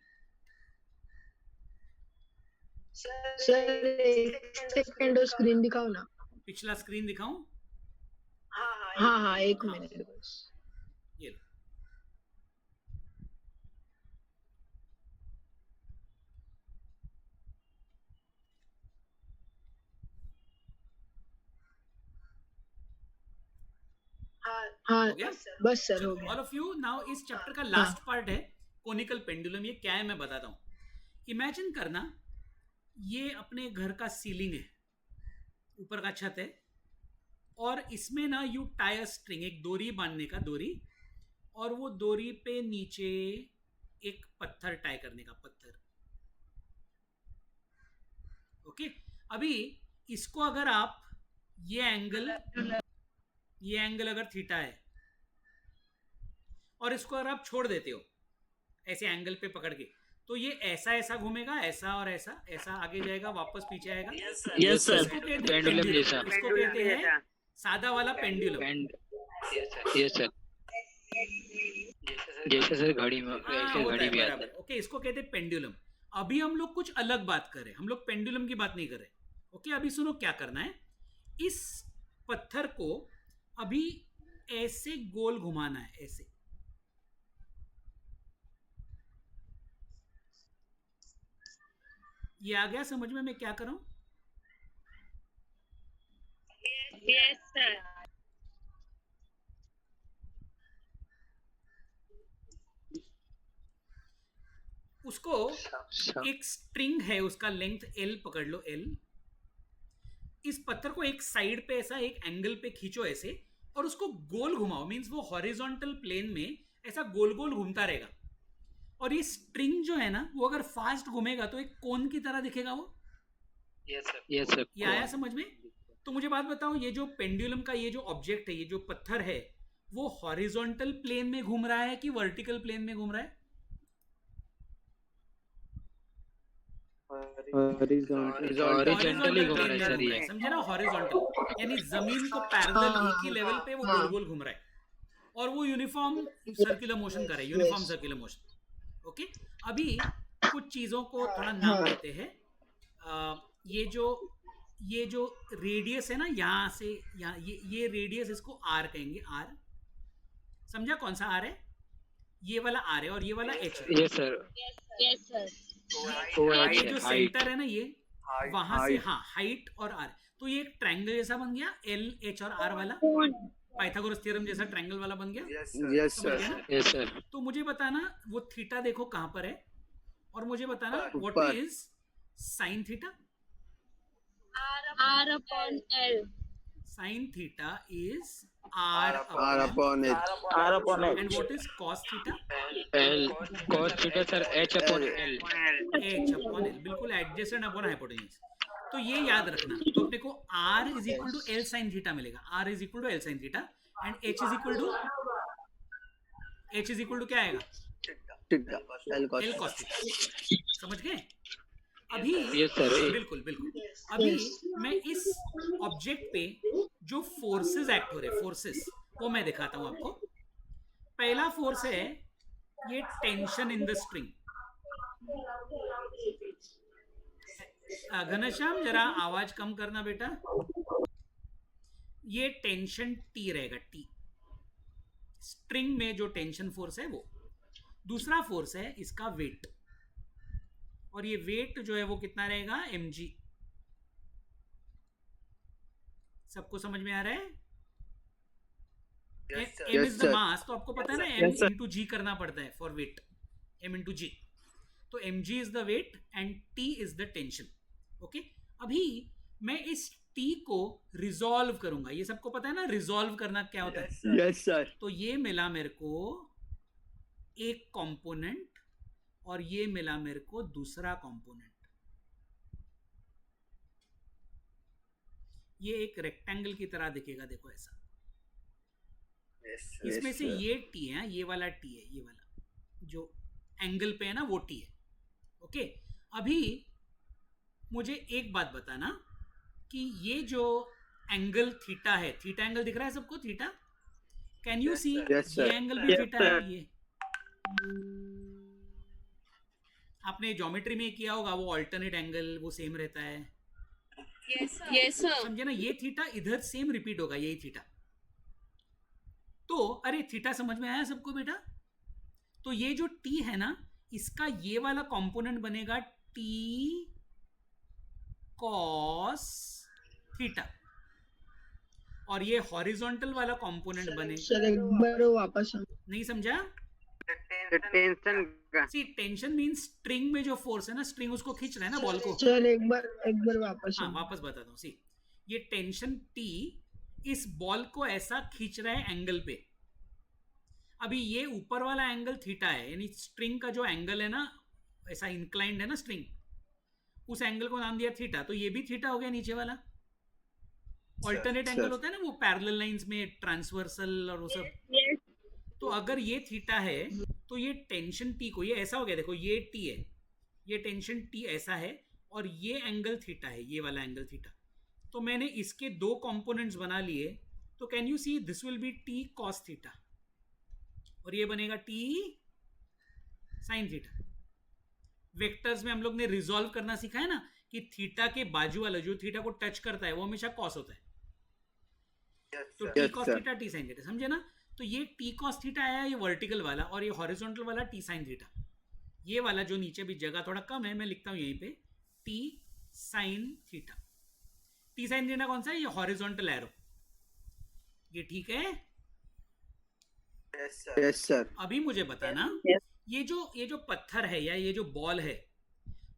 Sir एक सेकंड स्क्रीन दिखाओ ना. पिछला स्क्रीन दिखाऊं? हाँ 1 मिनट बस. ये लो. हाँ हो गया? बस सर हो गया. ऑल ऑफ यू नाउ इस चैप्टर का लास्ट पार्ट है कोनिकल पेंडुलम. ये क्या है मैं बताता हूं. इमेजिन करना ये अपने घर का सीलिंग है, ऊपर का छत है, और इसमें ना यू टाई अ स्ट्रिंग, एक डोरी बांधने का डोरी, और वो डोरी पे नीचे एक पत्थर टाई करने का पत्थर. ओके. अभी इसको अगर आप ये एंगल अगर थीटा है और इसको अगर आप छोड़ देते हो ऐसे एंगल पे पकड़ के, तो ये ऐसा घूमेगा, ऐसा और ऐसा, ऐसा आगे जाएगा, वापस पीछे आएगा. Yes, sir. इसको कहते हैं पेंडुलम जैसा. इसको कहते हैं सादा वाला पेंडुलम. Yes sir. जैसे सर घड़ी में ऐसे घड़ी भी आता है. ओके, इसको कहते हैं पेंडुलम. अभी हम लोग कुछ अलग बात कर रहे हैं, हम लोग पेंडुलम की बात नहीं कर रहे. ओके, अभी सुनो क्या करना है. इस पत्थर को अभी ऐसे गोल घुमाना है, ऐसे. ये आ गया समझ में मैं क्या कर रहा हूं? Yes, sir. उसको एक स्ट्रिंग है, उसका लेंथ L पकड़ लो, L. इस पत्थर को एक साइड पे ऐसा एक एंगल पे खींचो ऐसे, और उसको गोल घुमाओ. मींस वो हॉरिजॉन्टल प्लेन में ऐसा गोल गोल घूमता रहेगा. और ये स्ट्रिंग जो है ना, वो अगर फास्ट घूमेगा तो एक कोन की तरह दिखेगा वो. Yes sir. ये आया समझ में? तो मुझे बात बताओ, ये जो पेंडुलम का ये जो ऑब्जेक्ट है, ये जो पत्थर है, वो हॉरिजॉन्टल प्लेन में घूम रहा है कि वर्टिकल प्लेन में घूम रहा है? हॉरिजॉन्टली घूम रहा है सर ये. समझे ना? हॉरिजॉन्टल यानी जमीन को पैरेलल एक ही लेवल पे वो गोल गोल घूम रहा है, और वो यूनिफॉर्म सर्कुलर मोशन कर रहा है, यूनिफॉर्म सर्कुलर मोशन. ओके. अभी कुछ चीजों को थोड़ा नाम देते हैं. ये जो रेडियस है ना, यहां से यहाँ, ये रेडियस, इसको आर कहेंगे. आर समझा? कौन सा आर है? ये वाला आर है, और ये वाला एच है. Yes sir. Yes, sir. ये जो सेंटर है ना, ये वहां से, हाँ, हाइट और आर. तो ये एक ट्रायंगल जैसा बन गया, एल एच और आर वाला, पाइथागोरस थ्योरम जैसा ट्रायंगल वाला बन गया. Yes sir. तो मुझे बताना वो थीटा देखो कहां पर है, और मुझे बताना what is sine theta. R upon L. Sign theta is R upon H. R upon H. and what is cos theta? L cos theta sir H upon L. H upon L. बिल्कुल adjacent upon hypotenuse. तो ये याद रखना. तो अपने को R is equal to L sin theta मिलेगा. R is equal to L sin theta and H is equal to क्या आएगा? L cos. L cos theta. समझ गए? अभी यस सर. बिल्कुल. अभी मैं इस ऑब्जेक्ट पे जो फोर्सेस एक्ट हो रहे हैं, फोर्सेस, वो मैं दिखाता हूं आपको. पहला फोर्स है ये tension in the string. Ghanshyam जरा आवाज कम करना बेटा. ये टेंशन T रहेगा, T. स्ट्रिंग में जो टेंशन फोर्स है वो. दूसरा फोर्स है इसका वेट, और ये वेट जो है वो कितना रहेगा? mg. सबको समझ में आ रहा है? m इज द मास, तो आपको पता है ना, m इंटू g करना पड़ता है for weight. m into g. तो mg is the weight and t is the tension. Okay. अभी मैं इस t को रिजॉल्व करूंगा. ये सबको पता है ना रिजॉल्व करना क्या होता है? Yes sir. तो ये मिला मेरे को एक कंपोनेंट, और ये मिला मेरे को दूसरा कंपोनेंट. ये एक रेक्टेंगल की तरह दिखेगा, देखो ऐसा. इसमें से ये टी है, ये वाला टी है, ये वाला जो एंगल पे है ना वो टी है. ओके. अभी मुझे एक बात बताना कि ये जो एंगल थीटा है, थीटा एंगल दिख रहा है सबको, theta, can you see Yes, sir. ये एंगल भी Yes, थीटा है। sir. ये आपने ज्योमेट्री में किया होगा, वो अल्टरनेट एंगल वो सेम रहता है, Yes, sir. समझे ना। ये थीटा इधर सेम रिपीट होगा, यही थीटा। तो अरे थीटा समझ में आया सबको बेटा? तो ये जो टी है ना, इसका ये वाला कंपोनेंट बनेगा टी कॉस थीटा, और ये हॉरिजॉन्टल वाला कंपोनेंट बने। सर एक बार वो वापस नहीं समझा? तो टेंशन का सी टेंशन मीन स्ट्रिंग में जो फोर्स है ना, स्ट्रिंग उसको खींच रहा है ना बॉल को। सर एक बार वापस हाँ वापस बताता हूँ। सी ये टेंशन टी इस बॉल को ऐसा खींच रहा है एंगल पे। अभी ये ऊपर वाला एंगल थीटा है, यानी स्ट्रिंग का जो एंगल है ना, ऐसा इंक्लाइंड है ना स्ट्रिंग, उस एंगल को नाम दिया थीटा। तो ये भी थीटा हो गया नीचे वाला। ऑल्टरनेट एंगल होता है ना वो पैरेलल लाइंस में, ट्रांसवर्सल और वो सब। Yes. तो अगर ये थीटा है तो ये टेंशन टी को, ये ऐसा हो गया, देखो ये टी है, ये टेंशन टी ऐसा है, और ये एंगल थीटा है, ये वाला एंगल थीटा। तो मैंने इसके दो कंपोनेंट्स बना लिए। तो can you see this will be T cos theta, और ये बनेगा टी साइन थीटा। वेक्टर्स में हम लोग ने रिजॉल्व करना सीखा है ना कि थीटा के बाजू वाला जो थीटा को टच करता है वो हमेशा कॉस होता है। तो T Yes, cos sir. Theta T sine theta, समझे ना। तो ये टी कॉस थीटा आया, ये वर्टिकल वाला, और ये हॉरिजॉन्टल वाला टी साइन थीटा। ये वाला जो नीचे भी जगह थोड़ा कम है, मैं लिखता हूं यहीं पे T sine theta. T sine theta कौन सा है? ये हॉरिजॉन्टल एरो। ये ठीक है? Yes, sir. अभी मुझे बताना, ये जो पत्थर है या ये जो बॉल है,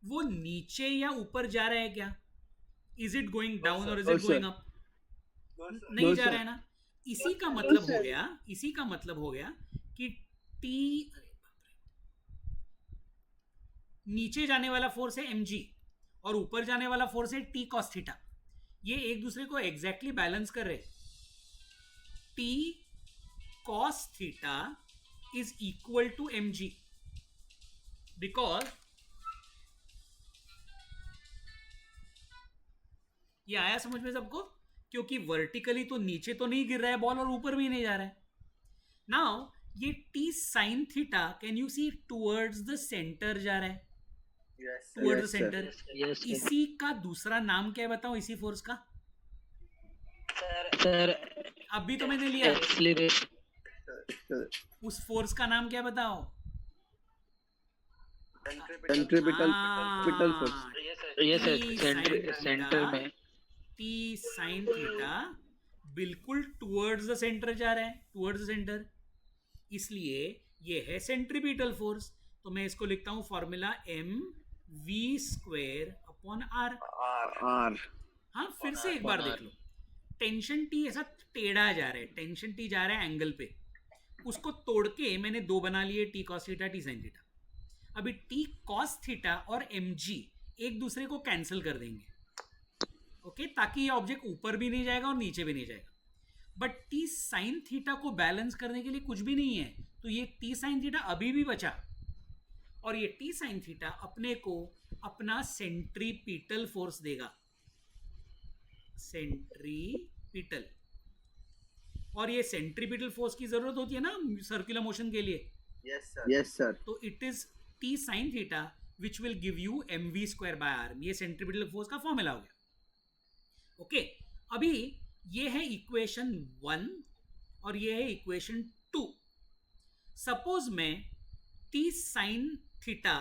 वो नीचे या ऊपर जा रहा है क्या? इज इट गोइंग डाउन और is No, it sir. Going up? नहीं No, जा sir. रहा है ना। इसी का मतलब हो गया कि टी, नीचे जाने वाला फोर्स है mg और ऊपर जाने वाला फोर्स है टी कॉस थीटा। ये एक दूसरे को एग्जैक्टली बैलेंस कर रहे। T cos theta is equal to mg because ये आया समझ में सबको? क्योंकि वर्टिकली तो नीचे तो नहीं गिर रहा है बॉल और ऊपर भी नहीं जा रहा है। नाउ ये T sine theta, can you see, towards the centre जा रहा है, towards the Yes, sir. Centre. Yes, sir. इसी का दूसरा नाम क्या है बताओ, इसी फोर्स का? Sir, अभी तो मैंने लिया, acceleration. उस फोर्स का नाम क्या बताओ? Centripetal हाँ, force. Yes, sir. T Center sin center theta, में. टी साइन थीटा बिल्कुल टुवर्ड्स द सेंटर जा रहा है, टुवर्ड्स द सेंटर, इसलिए ये है सेंट्रीपिटल फोर्स। तो मैं इसको लिखता हूं formula m v square upon r। R. हाँ फिर से एक बार देख लो, टेंशन टी ऐसा टेढ़ा जा रहा है, टेंशन टी जा रहा है एंगल पे, उसको तोड़ के मैंने दो बना लिए, T cos theta T sine theta. अभी टी कॉस थीटा और mg एक दूसरे को कैंसिल कर देंगे, ओके, ताकि ये ऑब्जेक्ट ऊपर भी नहीं जाएगा और नीचे भी नहीं जाएगा। बट टी साइन थीटा को बैलेंस करने के लिए कुछ भी नहीं है, तो ये टी साइन थीटा अभी भी बचा, और ये टी साइन थीटा अपने को अपना सेंट्रीपिटल फोर्स देगा, सेंट्रीपिटल। और ये सेंट्रीपिटल फोर्स की जरूरत होती है ना सर्कुलर मोशन के लिए, Yes, sir. तो it is T sine theta which will give you mv square by R. ये सेंट्रीपिटल फोर्स का फॉर्मूला हो गया। ओके, अभी ये है इक्वेशन 1 और ये है इक्वेशन 2। सपोज मैं टी साइन थीटा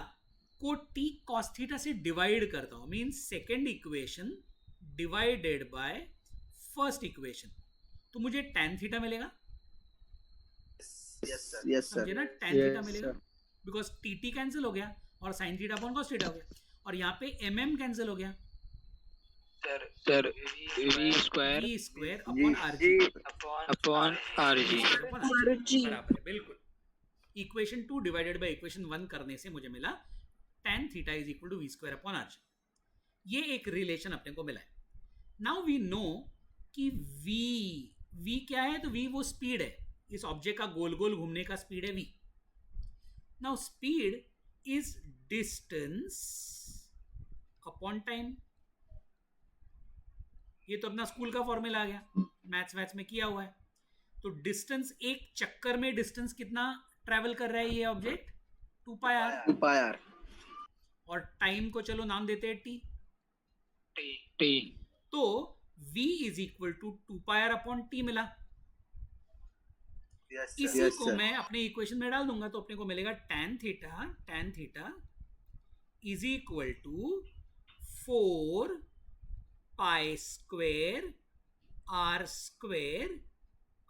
को टी कॉस थीटा से डिवाइड करता हूं, mean second equation divided by first equation, तो मुझे tan थीटा मिलेगा। Yes, sir. समझे ना, tan Yes, थीटा मिलेगा, sir. बिकॉज टी कैंसिल हो गया और sine theta upon cos theta हो गया, और यहाँ पे कैंसिल हो गया, Sir, v square v square upon R जी upon rg. बराबर है, बिल्कुल। इक्वेशन 2 डिवाइडेड बाय इक्वेशन 1 करने से मुझे मिला tan theta is equal to V square upon R G. ये एक रिलेशन अपने को मिला है। नाउ वी नो कि v क्या है, तो v वो स्पीड है, इस ऑब्जेक्ट का गोल गोल घूमने का स्पीड है v। Now speed is distance upon time. ये तो अपना स्कूल का फॉर्मूला आ गया, मैथ्स में किया हुआ है। तो डिस्टेंस, एक चक्कर में डिस्टेंस कितना ट्रैवल कर रहा है ये object, 2 pi R. 2 pi r. और टाइम को चलो नाम देते हैं टी। T. तो v is equal to 2 pi R upon T मिला। इसी Yes, को sir. मैं अपने इक्वेशन में डाल दूंगा, तो अपने को मिलेगा tan theta is equal to 4 pi square R square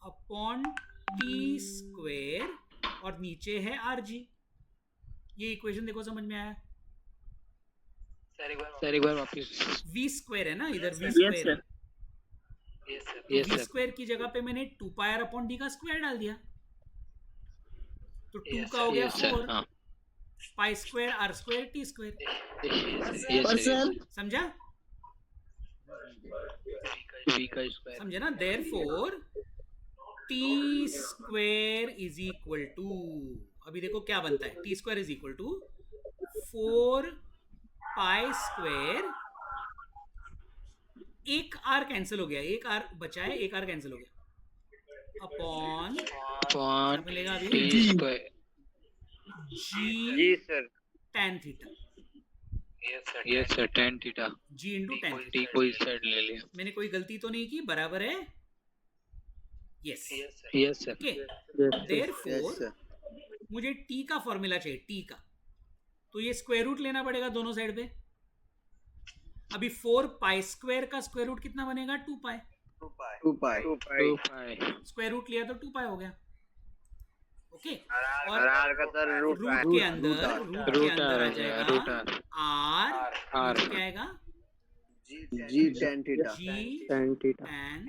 upon T square, और नीचे है आर जी। ये इक्वेशन देखो, समझ में आया? सर एक बार वापस। v स्क्वायर है ना इधर, v Yes, square. sir. Yes, v sir. Square की जगह पे मैंने 2 पाई आर अपॉन डी का स्क्वायर डाल दिया, तो 2 का हो गया Yes, sir. 4 हाँ. Pi square R square T square. Yes, और sir. सर समझा? V का स्क्वायर. समझे ना? Therefore T square is equal to, अभी देखो क्या बनता है, T square is equal to 4 pi square, एक आर कैंसिल हो गया, एक आर बचा है, एक आर कैंसिल हो गया, अपॉन Upon मिलेगा T अभी square. जी जी सर। tan थीटा, Yes, sir. Tan theta. G into tan T थीटा। को इस साइड ले लिया. मैंने कोई गलती तो नहीं की, बराबर है? Yes. Yes, sir. Okay, Yes, therefore sir. मुझे t का फॉर्मूला चाहिए, t का, तो ये स्क्वायर रूट लेना पड़ेगा दोनों साइड पे। अभी 4 पाई स्क्वायर का स्क्वायर रूट कितना बनेगा, 2 पाई। 2 pi. 2 pi. स्क्वायर रूट लिया तो 2 पाई हो गया। ओके, और आर का सर रूट रूट के अंदर आ Root R जाएगा Root R. R, R. क्या आएगा, G tan theta. G Tan theta. tan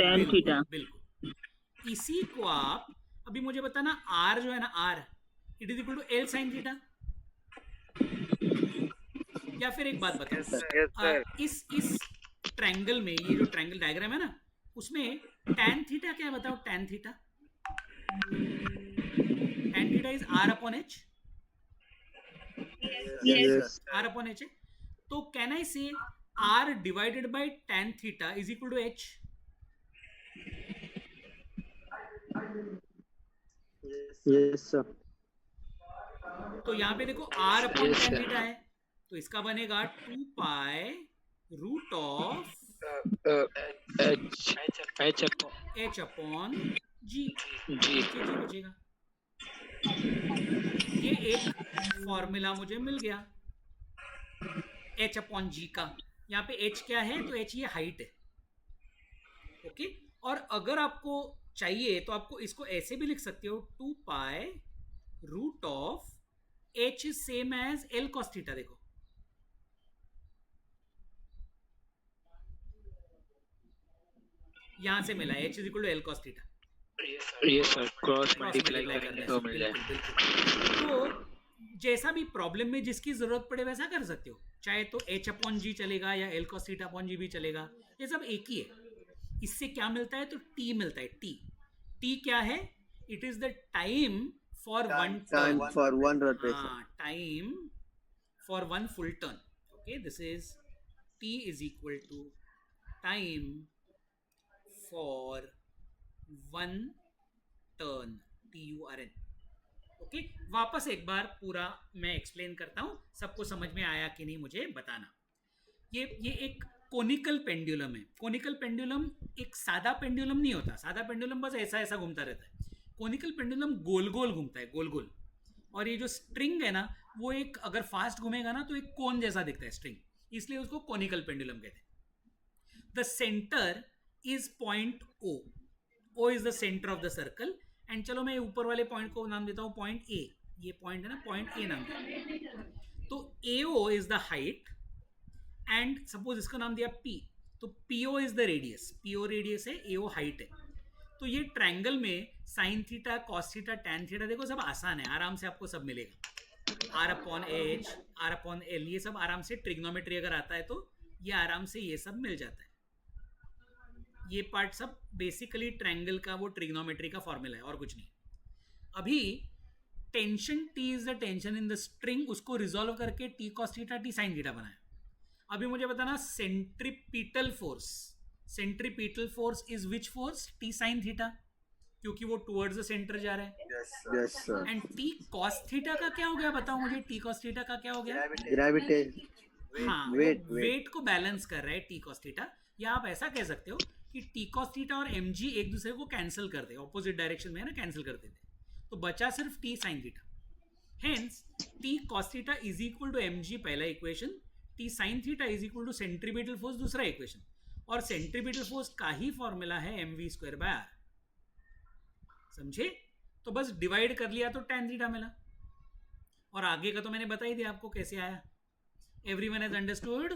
tan theta. बिल्कुल। इसी को आप अभी मुझे बताना, आर जो है ना, R it is equal to L sine theta. या फिर एक बात बताओ, यस सर। इस ट्रायंगल में, ये जो ट्रायंगल डायग्राम है ना, उसमें tan थीटा क्या है बताओ? tan theta is r upon h, Yes. r upon h है। तो can I say r divided by tan theta is equal to h? Yes, sir. तो यहाँ पे देखो r upon Yes, tan sir. Theta है, तो इसका बनेगा 2 pi root of H upon h upon G, G. बचेगा। ये एक फॉर्मूला मुझे मिल गया h अपॉन जी का। यहाँ पे h क्या है, तो h ये हाइट है। ओके, और अगर आपको चाहिए तो आपको इसको ऐसे भी लिख सकते हो, 2 pi root of h same as l cos theta. देखो यहां से मिला h is equal to l cos theta. Yes, sir. Cross cross multiply multiply करेंगे करने तो से, मिल जाए. बिल्कुल। तो जैसा भी प्रॉब्लम में जिसकी जरूरत पड़े वैसा कर सकते हो, चाहे तो h अपॉन जी चलेगा या l cos थीटा अपॉन जी भी चलेगा, ये सब एक ही है। इससे क्या मिलता है, तो t मिलता है। t क्या है? It is the time for one Time turn, for one rotation. Time for one full turn. Okay, this is t is equal to time for one turn, TURN। Okay, वापस एक बार पूरा मैं explain करता हूं, सबको समझ में आया कि नहीं मुझे बताना। ये एक कोनिकल पेंडुलम है। कोनिकल पेंडुलम एक सादा पेंडुलम नहीं होता। सादा पेंडुलम बस ऐसा ऐसा घूमता रहता है। कोनिकल पेंडुलम गोल गोल घूमता है, गोल गोल। और ये जो स्ट्रिंग है ना, वो एक अगर फास्ट घूमेगा ना तो एक कोन जैसा दिखता है स्ट्रिंग, इसलिए उसको कोनिकल पेंडुलम कहते हैं। The centre is point O। O is the centre of the circle. And चलो मैं ऊपर वाले पॉइंट को नाम देता हूं पॉइंट A। ये पॉइंट है ना, पॉइंट A नाम दिया। तो AO is the height, and suppose इसका नाम दिया P, तो PO is the radius. PO radius है, AO हाइट है। तो ये ट्रायंगल में sine theta, cos theta, tan theta, देखो सब आसान है, आराम से आपको सब मिलेगा। R upon H, R upon L, ये सब आराम से, ट्रिग्नोमेट्री अगर आता है तो ये आराम से ये सब मिल जाता है। ये पार्ट सब बेसिकली ट्रायंगल का वो ट्रिग्नोमेट्री का फॉर्मूला है और कुछ नहीं। अभी tension T is the tension in the string, उसको रिजॉल्व करके T cos theta T sine theta बनाया. अभी मुझे बताना centripetal force is which force? T sine theta, क्योंकि वो टुवर्ड्स द सेंटर जा रहा है. Yes, sir. And T cos theta का क्या हो गया? बताओ मुझे, टी कॉस थीटा का क्या हो गया? Gravitation. हाँ, weight. वेट को बैलेंस कर रहा है टी कॉस थीटा. या आप ऐसा कह सकते हो कि टी कॉस थीटा और एम जी एक दूसरे को कैंसिल कर दे, ऑपोजिट डायरेक्शन में है ना, कैंसिल कर देते, तो बचा सिर्फ T sine theta. Hence T cos theta is equal to m g पहला इक्वेशन, T sine theta is equal to centripetal force दूसरा इक्वेशन. और सेंट्रीपिटल फोर्स का ही फॉर्मूला है m v square by r. समझे? तो बस डिवाइड कर लिया तो tan थीटा मिला. और आगे का तो मैंने बता ही दिया आपको कैसे आया. Everyone has understood?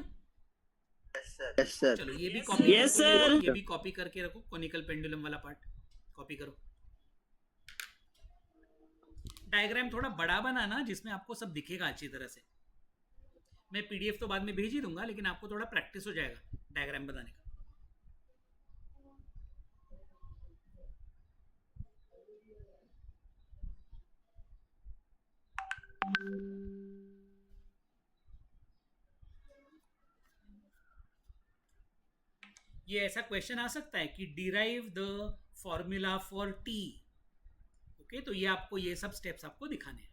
Yes, sir. चलो ये भी कॉपी Yes, sir. ये भी कॉपी करके रखो, कोनिकल पेंडुलम वाला पार्ट कॉपी करो. डायग्राम थोड़ा बड़ा बनाना जिसमें आपको सब दिखेगा अच्छी तरह से. मैं पीडीएफ तो बाद में भेज ही दूंगा, लेकिन आपको थोड़ा प्रैक्टिस हो जाएगा डायग्राम बनाने का. ये ऐसा क्वेश्चन आ सकता है कि derive the formula for T. Okay, तो ये आपको ये सब स्टेप्स आपको दिखाने हैं.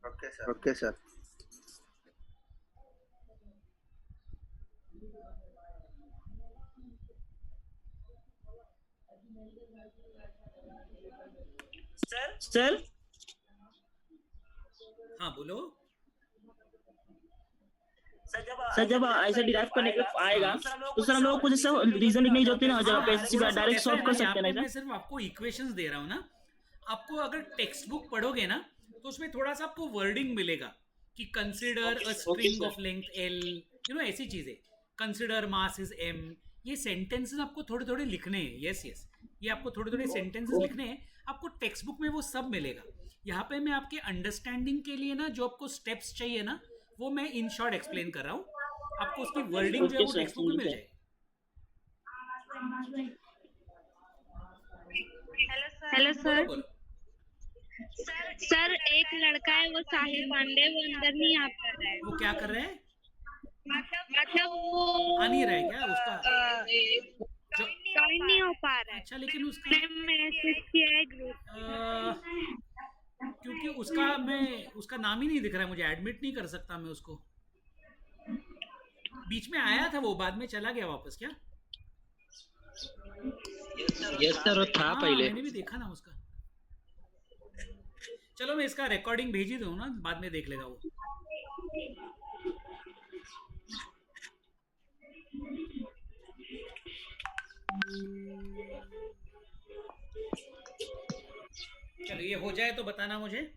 Okay, sir. सर हाँ बोलो. सर जब ऐसा डिराइव करने के आएगा तो सर हम लोग कुछ ऐसा रीजन लिखने की जरूरत है ना, जब आप ऐसे डायरेक्ट सॉल्व कर सकते हैं ना. मैं सिर्फ आपको इक्वेशंस दे रहा हूँ ना. आपको अगर टेक्स्ट बुक पढ़ोगे ना तो उसमें थोड़ा सा आपको वर्डिंग मिलेगा कि consider a string of length L, you know, ऐसी चीजें. Consider mass is M. ये सेंटेंसेस आपको थोड़े थोड़े लिखने हैं. यस, ये आपको थोड़े थोड़े सेंटेंसेस लिखने हैं. आपको टेक्स्ट बुक में वो सब मिलेगा. यहाँ पे मैं आपके अंडरस्टैंडिंग के लिए ना, जो आपको स्टेप्स चाहिए ना, वो मैं इन शॉर्ट एक्सप्लेन कर रहा हूँ. आपको उसकी वर्डिंग जो है वो टेक्स्ट बुक में मिल जाएगी. Hello sir. बोलो. सर एक लड़का है, वो साहिल पांडे, वो अंदर नहीं आ पा रहा है. वो क्या कर रहे हैं? मतलब वो आ नहीं रहा है क्या उसका? ज्वाइन नहीं हो पा रहा है. अच्छा, लेकिन उसका मैंने मैसेज किया है ग्रुप. क्योंकि उसका नाम ही नहीं दिख रहा है मुझे. एडमिट नहीं कर सकता मैं उसको. बीच में आया था वो, बाद में चला गया वापस क्या? यस सर, वो था पहले. मैंने भी देखा ना उसका. चलो मैं इसका रिकॉर्डिंग भेज ही दूँ ना, बाद में देख लेगा वो. चलो ये हो जाए तो बताना मुझे.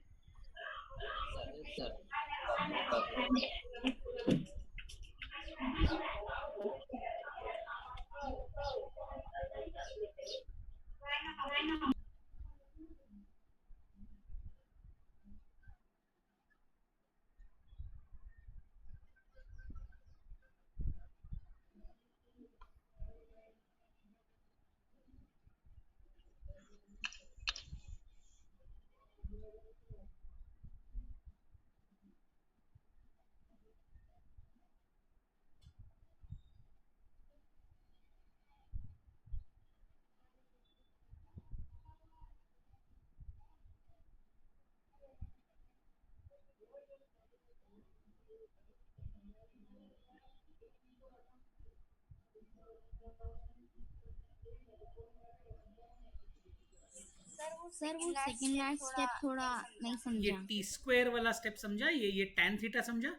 सर वो सेकंड लास्ट स्टेप थोड़ा नहीं ये समझा. टी स्क्वायर वाला स्टेप समझा? ये tan थीटा समझा?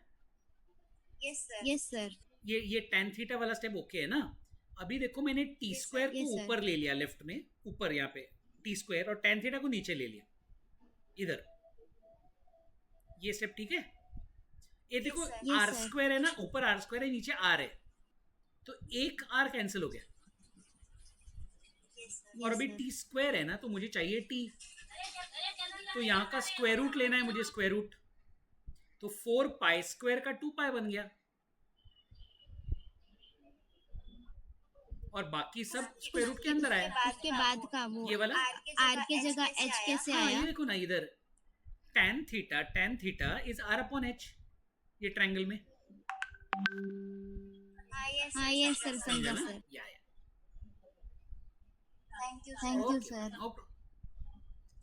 Yes sir. ये tan थीटा वाला स्टेप ओके है ना? अभी देखो मैंने टी स्क्वायर को Yes, sir. ऊपर ले लिया, लेफ्ट में ऊपर यहाँ पे टी स्क्वायर, और tan थीटा को नीचे ले लिया इधर. ये स्टेप ठीक है? ये देखो Yes, आर sir. स्क्वायर है ना, ऊपर आर स्क्वायर है, नीचे आर है, तो एक आर कैंसिल हो गया. और अभी टी स्क्वायर है ना, तो मुझे चाहिए टी. तो यहाँ का स्क्वायर रूट लेना है मुझे, स्क्वायर रूट. तो 4 पाई स्क्वायर का 2 पाई बन गया, और बाकी सब स्क्वायर रूट के अंदर आया. उसके बाद का वो ये वाला आर के जगह एच कैसे हाँ, आया? ये देखो ना इधर, tan theta is r upon h, ये ट्रायंगल में हाँ यस सर समझा सर या thank you sir no problem.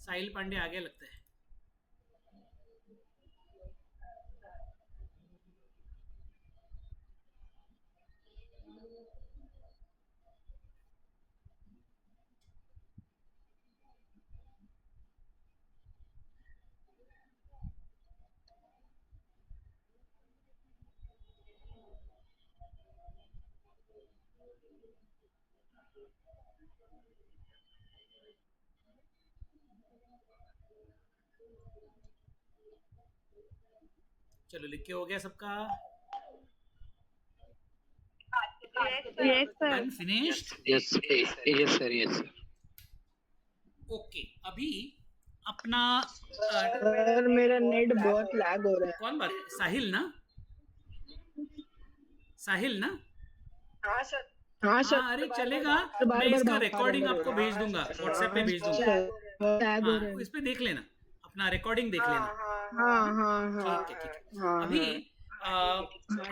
Sahil Pandey आगे लगता है। चलो लिख के हो गया सबका? Yes sir done finished? Yes, yes sir, yes sir. Okay अभी अपना सर मेरा नेट बहुत लैग हो रहा है। कौन बात? साहिल ना? साहिल ना? हाँ सर हाँ अरे चलेगा, मैं इसका रिकॉर्डिंग आपको भेज दूंगा, व्हाट्सएप पे भेज दूंगा। लैग हो रहा है। हाँ, इस पे देख लेना, अपना रिकॉर्डिंग देख लेना। हाँ ठीक है। अभी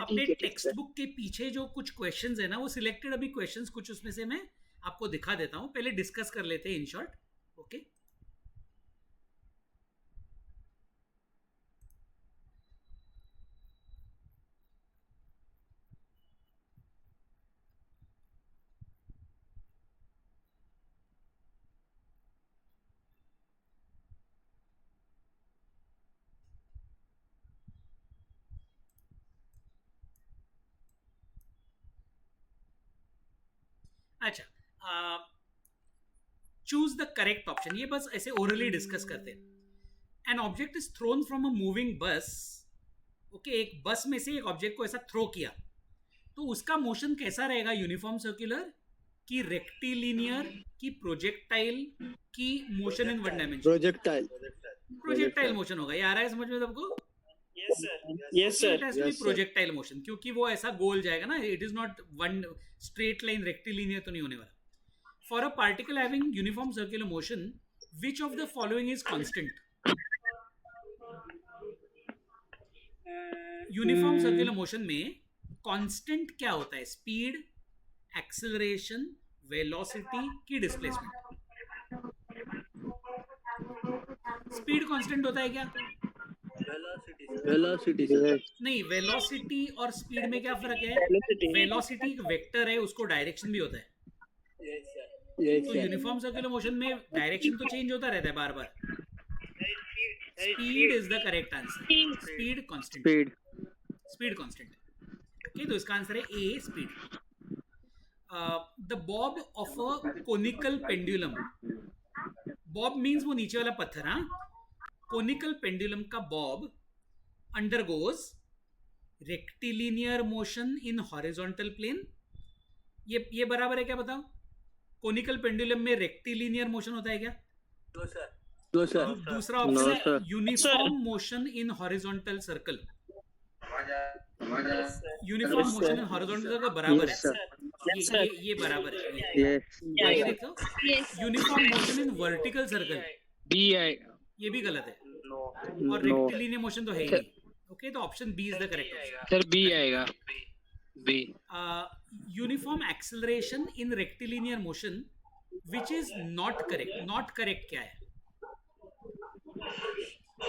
अपने टेक्स्ट बुक के पीछे जो कुछ क्वेश्चंस है ना, वो सिलेक्टेड अभी क्वेश्चंस कुछ उसमें से मैं आपको दिखा देता हूँ, पहले डिस्कस कर लेते हैं इन शॉर्ट। ओके अच्छा, चूज द करेक्ट ऑप्शन, ये बस ऐसे ओरली डिस्कस करते हैं। An object is throne from a moving बस। ओके, एक बस में से एक ऑब्जेक्ट को ऐसा थ्रो किया, तो उसका मोशन कैसा रहेगा? यूनिफॉर्म सर्कुलर की रेक्टिलिनियर की प्रोजेक्टाइल की motion in one dimension? Projectile motion होगा। ये आ रहा है समझ में सबको? यस सर प्रोजेक्टाइल मोशन, क्योंकि वो ऐसा गोल जाएगा ना, it is not one straight line, rectilinear तो नहीं होने वाला। For a particle having uniform circular motion, which of the following is constant? Uniform circular motion में कांस्टेंट क्या होता है? स्पीड, एक्सेलरेशन, वेलोसिटी की डिस्प्लेसमेंट? स्पीड कांस्टेंट होता है क्या? वेलोसिटी नहीं, वेलोसिटी और स्पीड में क्या फर्क है? वेलोसिटी एक वेक्टर है, उसको डायरेक्शन भी होता है। तो यूनिफॉर्म सर्कुलर मोशन में डायरेक्शन तो चेंज होता रहता है बार बार। Speed is the correct answer. Speed constant, speed constant. Okay, तो इसका आंसर है A, speed. The bob of a conical pendulum. Bob means वो नीचे वाला पत्थर। हाँ, कोनिकल पेंडुलम का bob undergoes rectilinear motion in horizontal plane. ये बराबर है क्या? बताओ, कोनिकल पेंडुलम में रेक्टिलिनियर मोशन होता है क्या? No sir. दूसरा ऑप्शन है uniform motion in horizontal circle. Uniform motion in horizontal circle बराबर है, ये बराबर है। आगे देखो, uniform motion in vertical circle, B आएगा। ये भी गलत है, और रेक्टिलिनियर मोशन तो है ही नहीं। ओके, तो option B is the correct option. Sir B आएगा, B। Uniform acceleration in rectilinear motion which is not correct. Not correct क्या है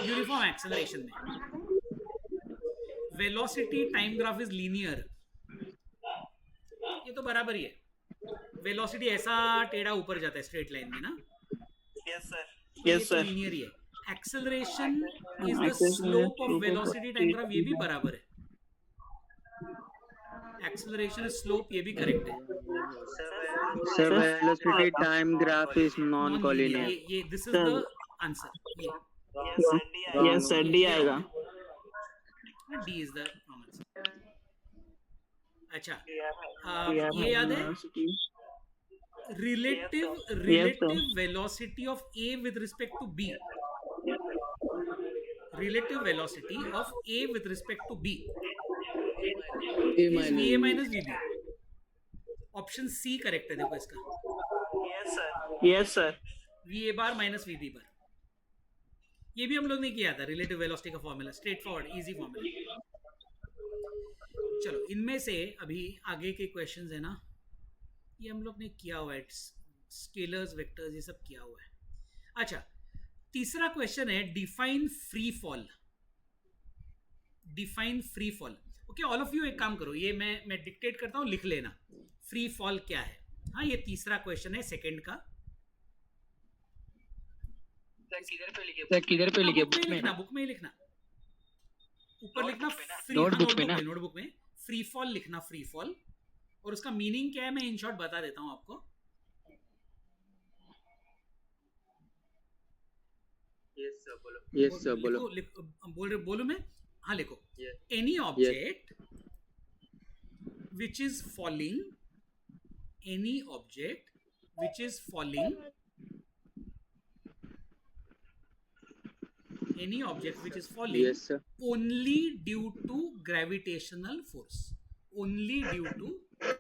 यूनिफॉर्म एक्सेलरेशन में? Velocity time graph is linear, ये तो बराबर ही है। वेलोसिटी ऐसा टेढ़ा ऊपर जाता है स्ट्रेट लाइन में ना? यस सर लीनियर ही है। Acceleration is the slope of velocity time graph, ये भी बराबर है। एक्सेलरेशन स्लोप, ये भी करेक्ट है। Sir velocity time graph is non collinear. ये दिस इज द आंसर। ये यस सर डी आएगा। D is the answer. अच्छा, ये याद है? relative velocity of A with respect to B. Relative velocity of A with respect to B is VA minus VB. Option C correct है। देखो इसका, yes sir VA bar minus VB bar. ये भी हम लोग ने किया था, रिलेटिव वेलोसिटी का formula, straight forward easy formula. चलो इनमें से अभी आगे के क्वेश्चंस है ना, ये हम लोग ने किया हुआ है, स्केलर्स वेक्टर्स ये सब किया हुआ है। अच्छा, तीसरा क्वेश्चन है define free fall. Define free fall. Okay, all of you एक काम करो, ये मैं डिक्टेट करता हूँ, लिख लेना फ्री फॉल क्या है। हाँ, ये तीसरा क्वेश्चन है सेकंड का। किधर पे लिखे? बुक में लिखना, बुक में ही लिखना, ऊपर लिखना फ्री, नोटबुक में फ्री फॉल लिखना, फ्री फॉल। और उसका मीनिंग क्या है मैं इन शॉर्ट बता देता हूं आपको। यस सर बोलो। बोलू मैं? हाँ लिखो। Any object which is falling, any object which is falling, any object which is falling, Yes sir. only due to gravitational force, only due to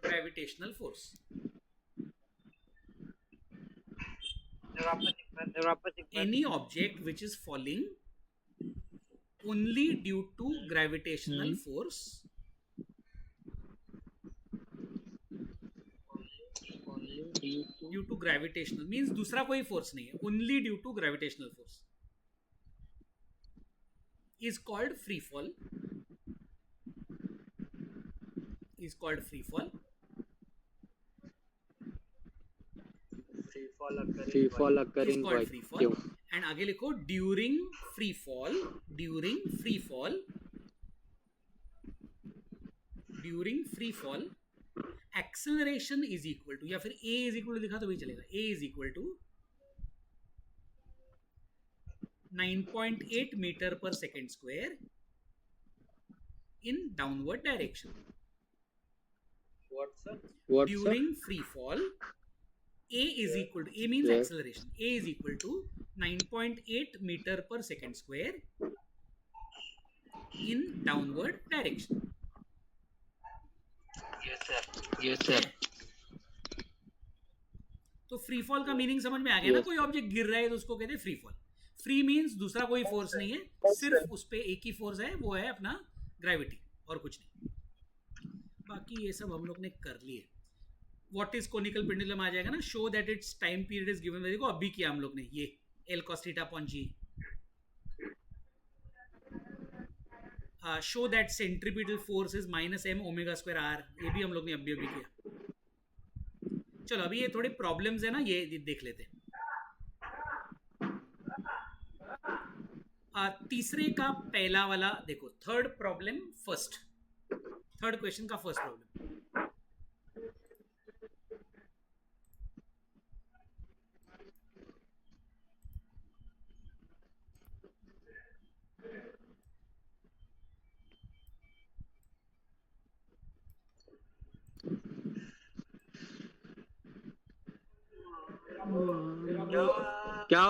gravitational force। any object which is falling only due to gravitational force, due to gravitational means दूसरा कोई force नहीं है, only due to gravitational force is called free fall, is called free fall। Free fall occurring is called by free fall। and आगे लिखो during free fall, during free fall, during free fall acceleration is equal to, या फिर a is equal to लिखा तो भी चलेगा, a is equal to 9.8 meter per second square in downward direction। What sir? During free fall, a is equal to, a means acceleration, a is equal to 9.8 meter per second square in downward direction। Yes sir। तो free fall का meaning समझ में आ गया ना? कोई object गिर रहा है तो उसको कहते हैं फ्री फॉल। फ्री मीन्स दूसरा कोई फोर्स नहीं है, सिर्फ उस पे एक ही फोर्स है, वो है अपना ग्रेविटी, और कुछ नहीं। बाकी ये सब हम लोग ने कर लिए। व्हाट इज कोनिकल पेंडुलम आ जाएगा ना, show that its time period is given. देखो अभी किया हम लोग ने ये L cos theta upon G. Show that centripetal force is minus M omega square R, ये भी हम लोग ने अभी किया। चलो अभी ये थोड़े प्रॉब्लम्स है ना, ये देख लेते हैं। तीसरे का पहला वाला देखो, third problem first, third question का फर्स्ट प्रॉब्लम। क्या?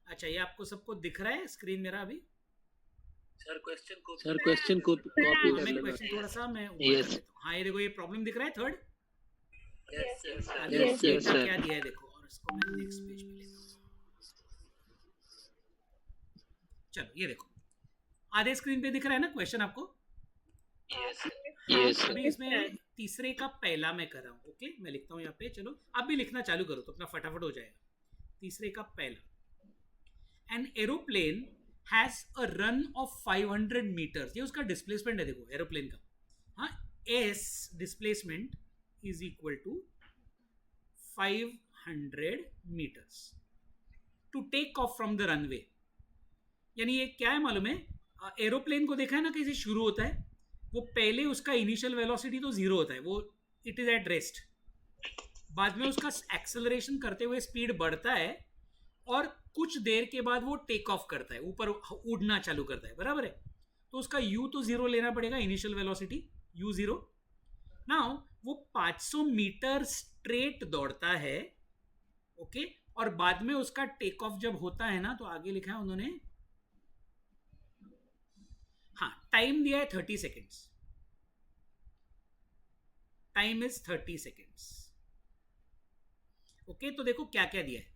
अच्छा, ये आपको सबको दिख रहा है स्क्रीन मेरा अभी? सर क्वेश्चन को मैं कॉपी कर लेना। क्वेश्चन थोड़ा सा मैं ऊपर कर देता हूं। हाँ ये देखो, ये प्रॉब्लम दिख रहा है थर्ड। यस सर क्या दिया है देखो, और इसको मैं नेक्स्ट पेज पे लेता हूं। चलो ये देखो, आधे स्क्रीन पे दिख रहा है ना क्वेश्चन आपको? यस अभी इसमें तीसरे का पहला मैं कर रहा हूँ। ओके, मैं लिखता हूँ यहाँ पे। चलो आप भी लिखना चालू करो तो अपना फटाफट हो जाएगा। तीसरे का पहला, an aeroplane has a run of 500 metres. ये उसका डिस्प्लेसमेंट है देखो एरोप्लेन का। हाँ, S displacement is equal to 500 metres to take off from the runway. यानी ये क्या है मालूम है? एरोप्लेन को देखा है ना कैसे शुरू होता है, वो पहले उसका इनिशियल वेलोसिटी तो जीरो होता है, वो इट इज एट रेस्ट। बाद में उसका एक्सेलरेशन करते हुए स्पीड बढ़ता है और कुछ देर के बाद वो टेक ऑफ करता है, ऊपर उड़ना चालू करता है, बराबर है? तो उसका यू तो जीरो लेना पड़ेगा, initial velocity you zero. Now वो 500 मीटर स्ट्रेट दौड़ता है, ओके, और बाद में उसका टेक ऑफ जब होता है ना, तो आगे लिखा है उन्होंने, हाँ टाइम दिया है 30 seconds. Time is 30 seconds. Okay, तो देखो क्या क्या दिया है।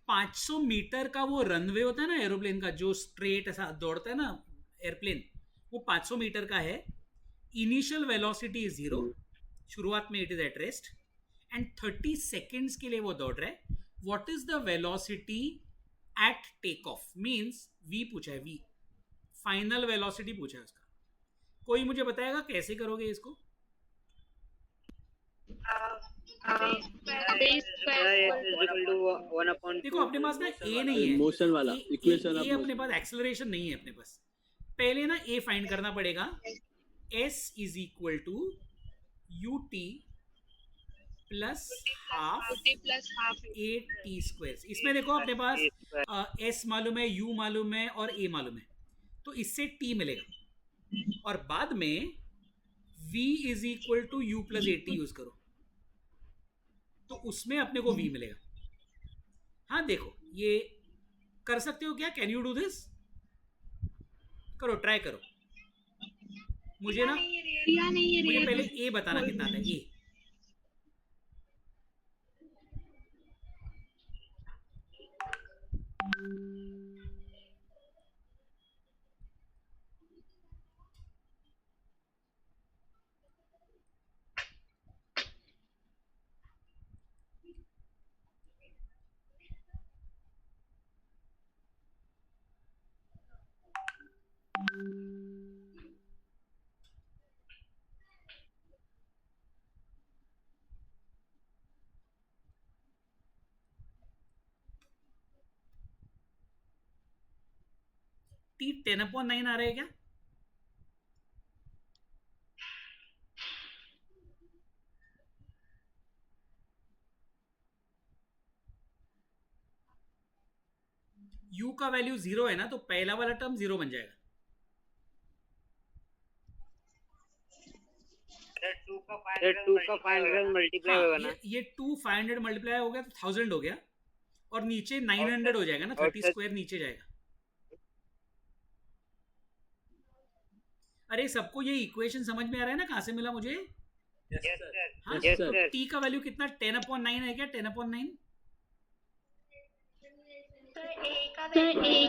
500 मीटर का वो रनवे होता है ना एरोप्लेन का, जो स्ट्रेट ऐसा दौड़ता है ना एयरप्लेन, वो 500 मीटर का है. इनिशियल वेलोसिटी इज 0, शुरुआत में it is at rest, and 30 seconds के लिए वो दौड़ रहा है. What is the velocity at take off? Means V पूछा है, वी फाइनल वेलोसिटी पूछा है उसका. कोई मुझे बताएगा कैसे करोगे इसको? देखो अपने पास ना ए नहीं है, मोशन वाला इक्वेशन ए अपने पास एक्सेलरेशन नहीं है अपने पास. पहले ना ए फाइंड करना पड़ेगा. s is equal to U T plus half A T square. इसमें देखो अपने पास s मालूम है, u मालूम है और a मालूम है, तो इससे t मिलेगा. और बाद में v is equal to you plus A T use करो, तो उसमें अपने को v मिलेगा. हाँ देखो ये कर सकते हो क्या? Can you do this? करो, ट्राई करो. मुझे ना मुझे पहले ए बताना कितना आता है. ए टी 10/9 आ रहा है क्या? u का वैल्यू 0 है ना, तो पहला वाला टर्म 0 बन जाएगा. सर 2 का 500 मल्टीप्लाई होगा ना. ये 2 500 मल्टीप्लाई हो गया तो 1000 हो गया, और नीचे 900 हो जाएगा ना, 30 स्क्वायर नीचे जाएगा. अरे सबको ये इक्वेशन समझ में आ रहा है ना? कहाँ से मिला मुझे? हाँ, Yes, तो sir. t का वैल्यू कितना? 10/9 है क्या? 10/9. सर ए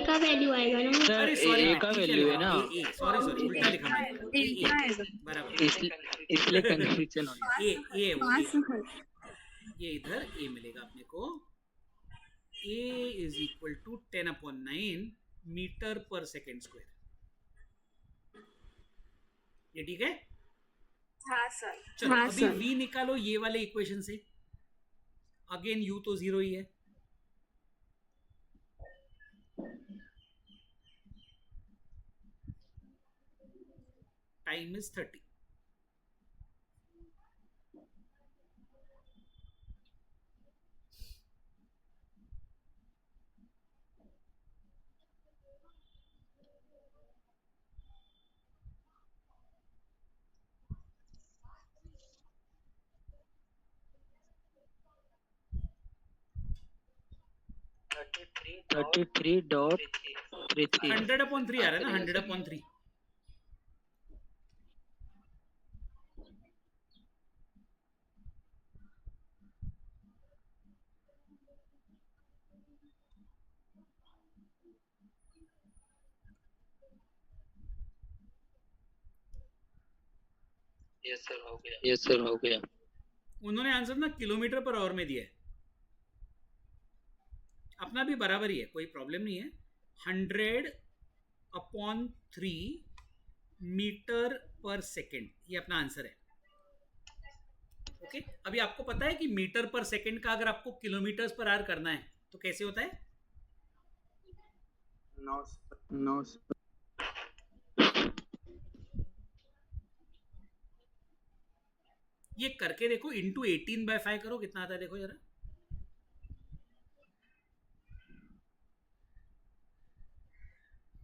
का वैल्यू आएगा ना. सर अरे सॉरी, ए का वैल्यू है ना, सॉरी उल्टा लिखा मैंने. बराबर, इसलिए कंफ्यूजन हो गया. ए है वो. ये इधर ए मिलेगा अपने को. ए is equal to 10/9 metre per second square. ये ठीक है? हाँ सर. चलो अभी v निकालो ये वाले इक्वेशन से. अगेन u तो 0 ही है. Time is 30. $33.33 100/3 आ रहा है ना, 100/3. यस सर हो गया. उन्होंने आंसर ना किलोमीटर पर आवर में दिया है. अपना भी बराबर ही है, कोई प्रॉब्लम नहीं है. 100/3 मीटर पर सेकेंड ये अपना आंसर है. ओके, अभी आपको पता है कि मीटर पर सेकेंड का अगर आपको किलोमीटर्स पर आवर करना है तो कैसे होता है? नो ये करके देखो, इंटू 18/5 करो, कितना आता है देखो जरा.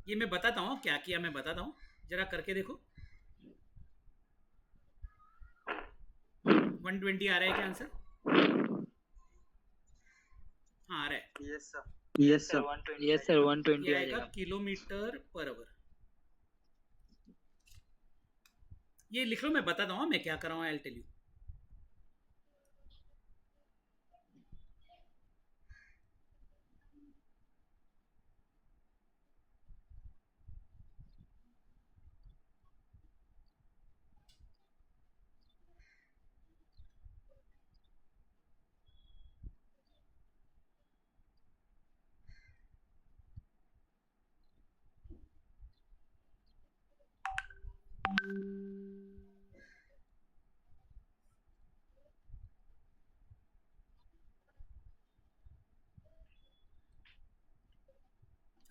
ये मैं बताता हूँ क्या किया, मैं बताता हूँ, जरा करके देखो. 120 आ रहा है क्या आंसर? हाँ आ रहा है. यस सर 120 ये आ आएगा जाएगा. Kilometre per hour. ये लिख लो, मैं बताता हूँ मैं क्या कर रहा हूँ. I will tell you.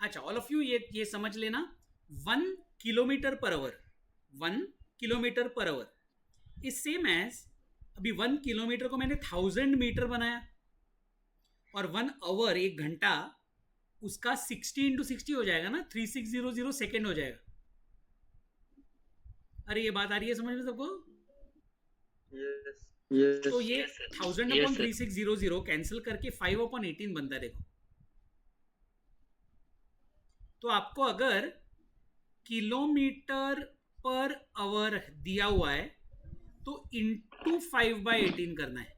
अच्छा, ऑल ऑफ यू ये समझ लेना, 1 kilometre per hour, 1 kilometre per hour is same as, अभी 1 किलोमीटर को मैंने 1000 मीटर बनाया और 1 आवर, 1 घंटा, उसका 60 इंटू 60 हो जाएगा ना, 3600 सेकेंड हो जाएगा। अरे ये बात आ रही है समझ में सबको? Yes. तो ये 1000 अपॉन 3600 कैंसिल करके 5 अपॉन 18 बनता है। देखो, तो आपको अगर किलोमीटर पर आवर दिया हुआ है तो इंटू 5/18 करना है,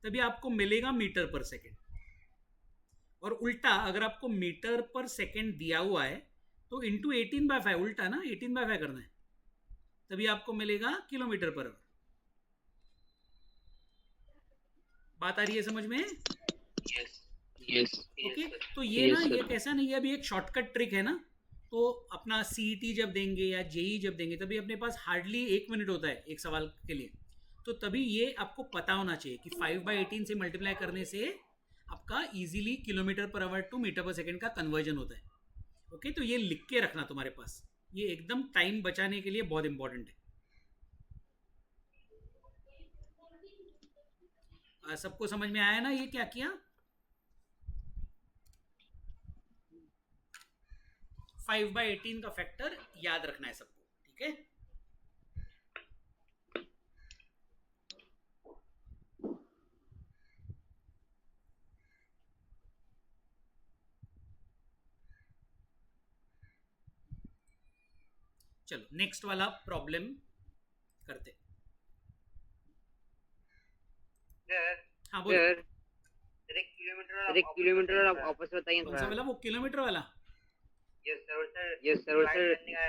तभी आपको मिलेगा मीटर पर सेकेंड। और उल्टा अगर आपको मीटर पर सेकेंड दिया हुआ है तो इंटू 18/5, उल्टा ना, 18/5 करना है, तभी आपको मिलेगा किलोमीटर पर आवर। बात आ रही है समझ में? Yes. ओके, तो ये Yes, ना, sir. ये कैसा नहीं है, अभी एक शॉर्टकट ट्रिक है ना। तो अपना सीईटी जब देंगे या जेई जब देंगे तभी अपने पास हार्डली 1 मिनट होता है एक सवाल के लिए, तो तभी ये आपको पता होना चाहिए कि 5/18 से मल्टीप्लाई करने से आपका easily kilometre per hour to metre per second का कन्वर्जन होता है। ओके, तो ये लिख के रखना तुम्हारे पास, ये एकदम टाइम बचाने के लिए बहुत इंपॉर्टेंट है। सबको समझ में आया ना ये क्या किया? 5/18 का फैक्टर याद रखना है सबको, ठीक है? चलो नेक्स्ट वाला प्रॉब्लम करते। हाँ बोलो। सर एक किलोमीटर वापस बताइए कौन सा वाला? वो किलोमीटर वाला? यस सर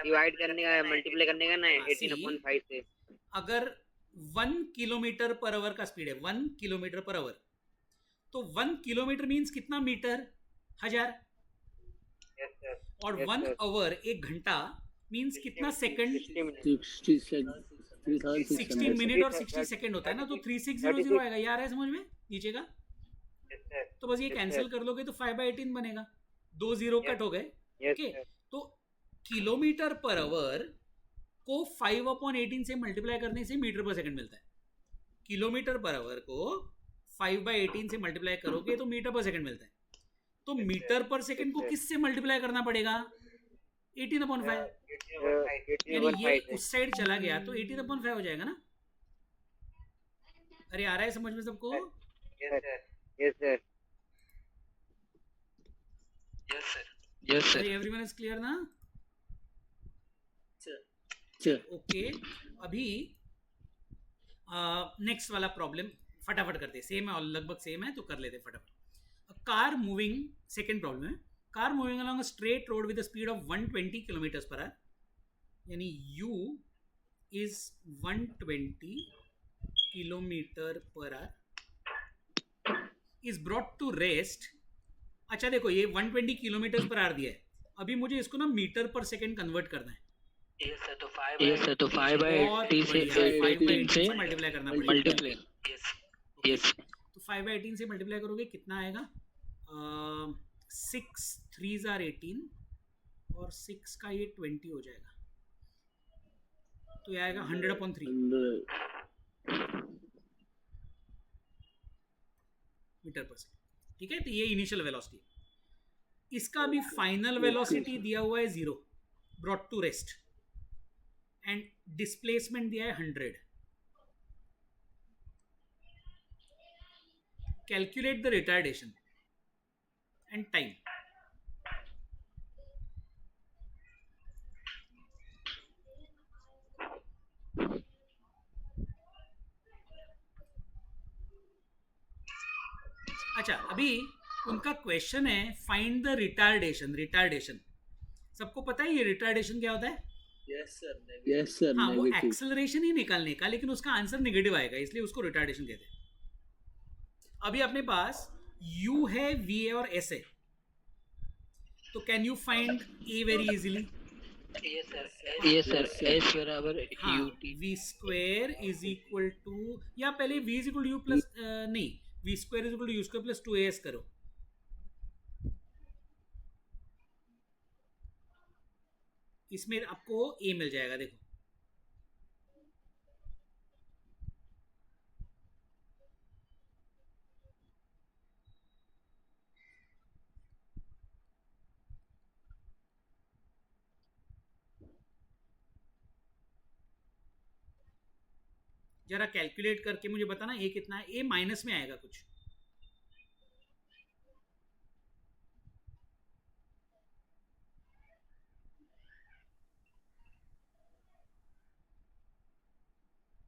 डिवाइड करने का, मल्टीप्लाई करने का ना, हाँ, 18/5 से। अगर 1 किलोमीटर पर आवर का स्पीड है, 1 किलोमीटर पर आवर, तो 1 किलोमीटर मीन्स कितना मीटर? 1000। Yes sir. और Yes, 1 sir. आवर, 1 घंटा मीन्स कितना सेकंड? 60 मिनट। 60 मिनट और 60 सेकंड होता है ना, तो 3600 आएगा। यार है समझ में नीचे का? Yes sir. तो बस ये Yes, कैंसिल sir. कर लोगे तो 5/18 बनेगा, 2 जीरो कट हो गए। Yes okay, sir. तो किलोमीटर पर आवर को 5/18 से मल्टीप्लाई करने से मीटर पर सेकंड मिलता है। किलोमीटर पर आवर को 5/18 से मल्टीप्लाई करोगे तो मीटर पर सेकंड मिलता है। तो मीटर पर सेकंड को किससे मल्टीप्लाई करना पड़ेगा? 18/5। यानी ये उस साइड चला गया तो 18/5 हो जाएगा ना। अरे आ रहा है समझ में सबको? Yes sir. Yes, sir. अरे एवरीवन इज क्लियर ना? ओके, अभी नेक्स्ट वाला प्रॉब्लम फटाफट करते हैं। सेम है, लगभग सेम है, तो कर लेते हैं फटाफट। कार मूविंग, सेकेंड प्रॉब्लम है, car moving along a straight road with the speed of 120 kilometre per hour, यानी u is 120 kilometre per hour, is brought to rest. अच्छा देखो, ये 120 किलोमीटर पर आवर दिया है, अभी मुझे इसको ना मीटर पर सेकेंड कन्वर्ट करना है। Yes, sir. तो 5/18 से मल्टीप्लाई करना पड़ेगा। multiply. Yes. तो 5/18 से मल्टीप्लाई करोगे कितना आएगा? 6 3s are 18 और 6 का ये 20 हो जाएगा, तो ये आएगा 100/3 मीटर पर सेकेंड। ठीक है, तो ये इनिशियल वेलोसिटी। इसका भी फाइनल वेलोसिटी दिया हुआ है 0, brought to rest, and displacement दिया है 100। Calculate the retardation and time. अच्छा, अभी उनका क्वेश्चन है फाइंड द रिटार्डेशन। रिटार्डेशन सबको पता है, ये रिटार्डेशन क्या होता है? Yes, sir. हाँ, वो Negative. एक्सेलरेशन ही निकालने का, लेकिन उसका आंसर नेगेटिव आएगा, इसलिए उसको रिटार्डेशन कहते हैं। अभी अपने पास u है, v है और s है, तो can you find a very easily? Yes, Yes, sir. S बराबर हाँ, UT. v square is equal to, या पहले v is equal to you plus, नहीं, v square is equal to u square plus 2as करो। इसमें आपको a मिल जाएगा, देखो जरा कैलकुलेट करके मुझे बताना a कितना है। a माइनस में आएगा कुछ,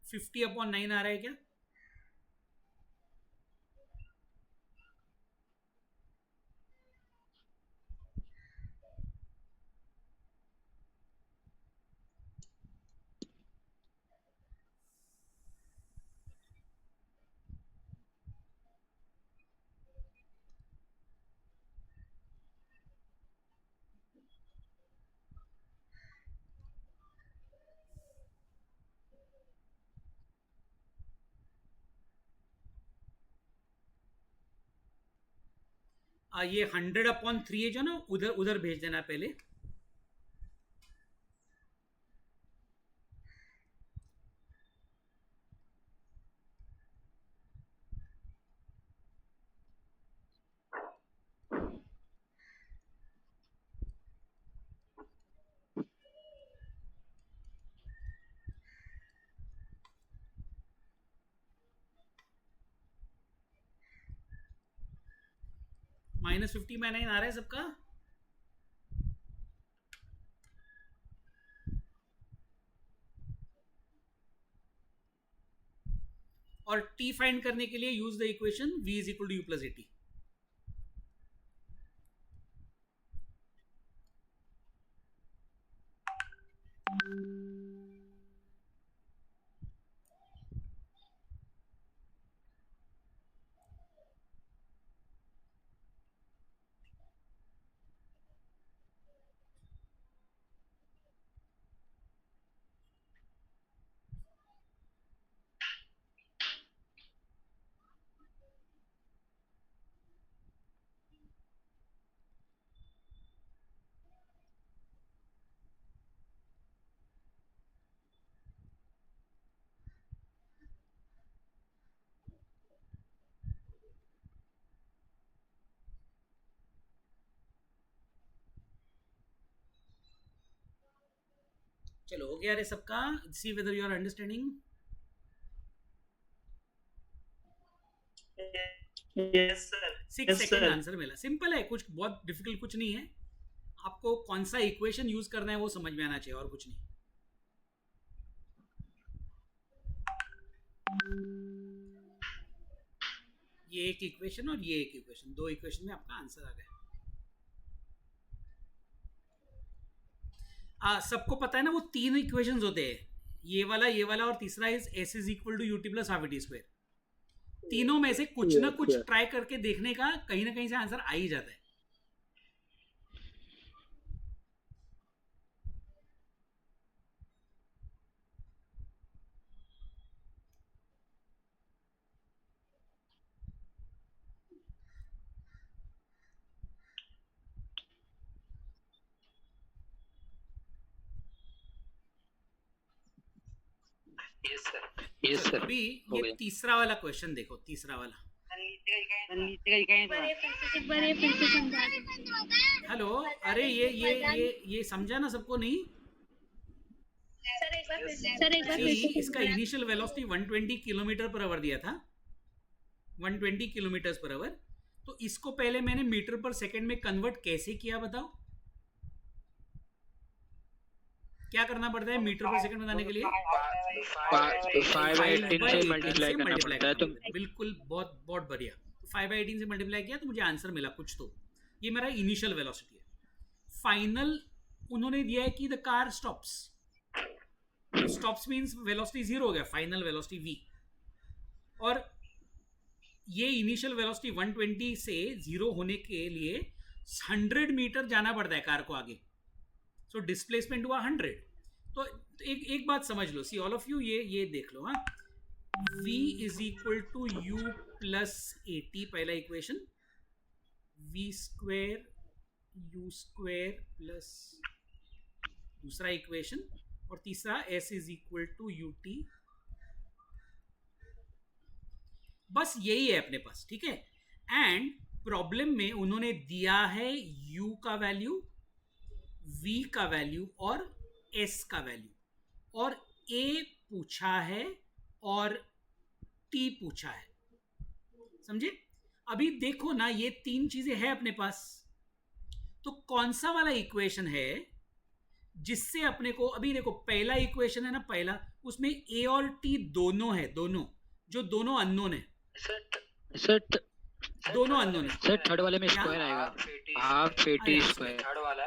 (50/9) आ रहा है क्या? ये 100/3 है जो ना, उधर उधर भेज देना पहले। -50/9 आ रहा है सबका? और t फाइंड करने के लिए use the equation v is equal to you plus 80। चलो हो गया रे सबका। See whether you are understanding. Yes sir. 6 second answer मिला। सिंपल है, कुछ बहुत डिफिकल्ट कुछ नहीं है। आपको कौन सा इक्वेशन यूज करना है वो समझ में आना चाहिए, और कुछ नहीं। ये एक इक्वेशन और ये एक इक्वेशन, दो इक्वेशन में आपका आंसर आ गया। सबको पता है ना वो तीन इक्वेशंस होते हैं, ये वाला और तीसरा is s is equal to ut plus half t square. तीनों में से कुछ ना कुछ ट्राई करके देखने का, कहीं ना कहीं से आंसर आ ही जाता है। Yes sir. अभी ये तीसरा वाला क्वेश्चन देखो, तीसरा वाला। हेलो, अरे ये समझा ना सबको? नहीं सर, इसका initial velocity 120 kilometre per our दिया था, 120 किलोमीटर पर आवर। तो इसको पहले मैंने मीटर पर सेकंड में कन्वर्ट कैसे किया बताओ? क्या करना पड़ता है मीटर पर सेकंड बनाने के लिए? 5/18 से मल्टीप्लाई करना पड़ता है। तो बिल्कुल, बहुत बहुत बढ़िया। 5/18 से मल्टीप्लाई किया तो मुझे आंसर मिला कुछ। तो ये मेरा इनिशियल वेलोसिटी है। फाइनल उन्होंने दिया है कि the car stops. Stops means velocity 0 हो गया, फाइनल वेलोसिटी v। और ये इनिशियल वेलोसिटी 120 से 0 होने के लिए 100 मीटर जाना पड़ता है कार को आगे। सो डिस्प्लेसमेंट हुआ 100। तो एक बात समझ लो, सी ऑल ऑफ यू, ये देख लो, हाँ, v is equal to u plus 80 पहला equation, v square u square plus दूसरा इक्वेशन, और तीसरा s is equal to ut। बस यही है अपने पास, ठीक है। एंड प्रॉब्लम में उन्होंने दिया है u का वैल्यू, v का वैल्यू और s का वैल्यू, और a पूछा है और t पूछा है, समझे। अभी देखो ना, ये तीन चीजें हैं अपने पास, तो कौन सा वाला इक्वेशन है जिससे अपने को, अभी देखो पहला इक्वेशन है ना, पहला, उसमें a और t दोनों है, दोनों अननोन है, सर दोनों अननोन है। सर थर्ड वाले में स्क्वायर आएगा, हाफ 80 स्क्वायर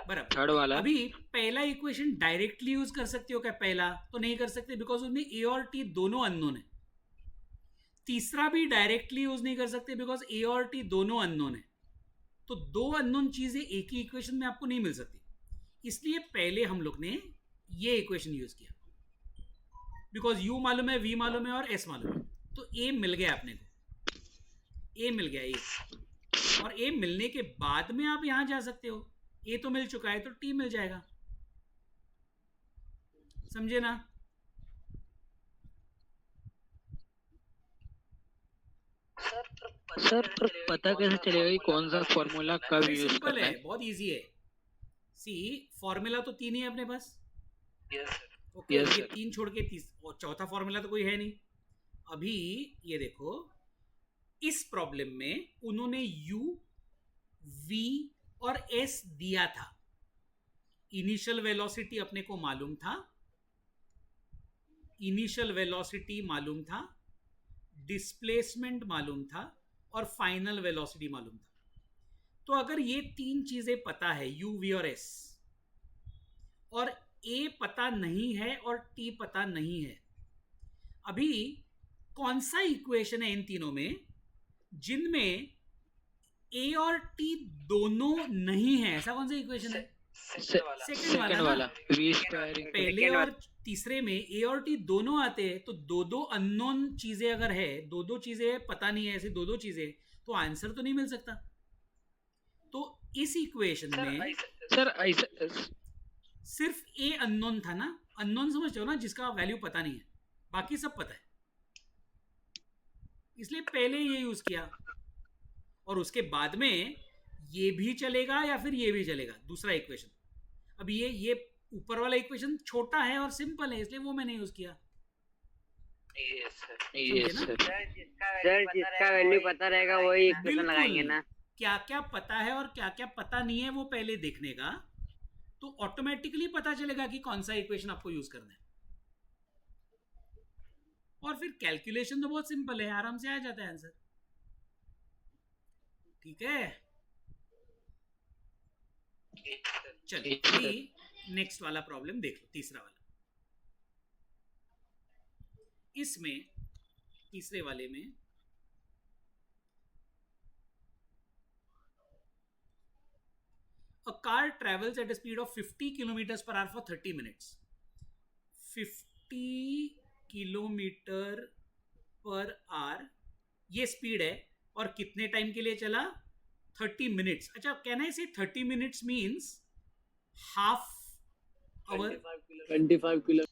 बराबर। थर्ड वाला। अभी पहला इक्वेशन डायरेक्टली यूज कर सकते हो क्या? पहला तो नहीं कर सकते, बिकॉज उसमें a और t दोनों अननोन है। तीसरा भी डायरेक्टली यूज नहीं कर सकते, बिकॉज a और t दोनों अननोन है। तो दो अननोन चीजें एक ही इक्वेशन में आपको नहीं मिल सकती, इसलिए पहले हम लोग ने ये इक्वेशन यूज किया, बिकॉज u मालूम है, v मालूम है और s मालूम है, तो a मिल गया अपने को, a मिल गया a, और a मिलने के बाद में आप यहां जा सकते हो, a तो मिल चुका है तो t मिल जाएगा, समझे ना। सर पर पता कैसे चलेगा कि कौन सा फॉर्मूला कब यूज सिंपल करना है, है? बहुत इजी है। सी फॉर्मूला तो तीन ही है अपने पास, ओके, Yes, ये sir. तीन छोड़ के और चौथा फॉर्मूला तो कोई है नहीं। अभी ये देखो, इस प्रॉब्लम में उन्होंने u, v और s दिया था। इनिशियल वेलोसिटी अपने को मालूम था, इनिशियल वेलोसिटी मालूम था, डिस्प्लेसमेंट मालूम था, और फाइनल वेलोसिटी मालूम था। तो अगर ये तीन चीजें पता है, u, v और s, और a पता नहीं है और t पता नहीं है, अभी कौन सा इक्वेशन है इन तीनों में जिनमें a और t दोनों नहीं है? ऐसा कौन सा इक्वेशन है? सेकंड वाला, v स्क्वायर पहले और तीसरे में a और t दोनों आते हैं, तो दो अननोन चीजें अगर है, दो चीजें पता नहीं है, ऐसी दो चीजें, तो आंसर तो नहीं मिल सकता। तो इस इक्वेशन में सर ऐसा सिर्फ a अननोन था ना, अननोन समझते हो ना, जिसका वैल्यू पता नहीं है, बाकी सब पता है, इसलिए पहले ये यूज किया, और उसके बाद में ये भी चलेगा या फिर ये भी चलेगा, दूसरा इक्वेशन। अब ये ऊपर वाला इक्वेशन छोटा है और सिंपल है, इसलिए वो मैंने यूज किया। Yes sir. सर जिसका वैल्यू पता रहेगा वही इक्वेशन बिल्कुल। लगाएंगे ना। क्या क्या पता है और क्या क्या पता नहीं है वो पहले देखने का, तो ऑटोमेटिकली पता चलेगा कि कौन सा इक्वेशन आपको यूज करना है। और फिर कैलकुलेशन तो बहुत सिंपल है, आराम से आ जाता है आंसर, ठीक है। चलिए नेक्स्ट वाला प्रॉब्लम देख लो, तीसरा वाला। इसमें तीसरे वाले में a car travels at a speed of 50 kilometers per hour for 30 minutes. 50 kilometre per hour ये स्पीड है, और कितने टाइम के लिए चला? 30 मिनट्स। अच्छा, can I say 30 minutes means half hour, 25 kilo.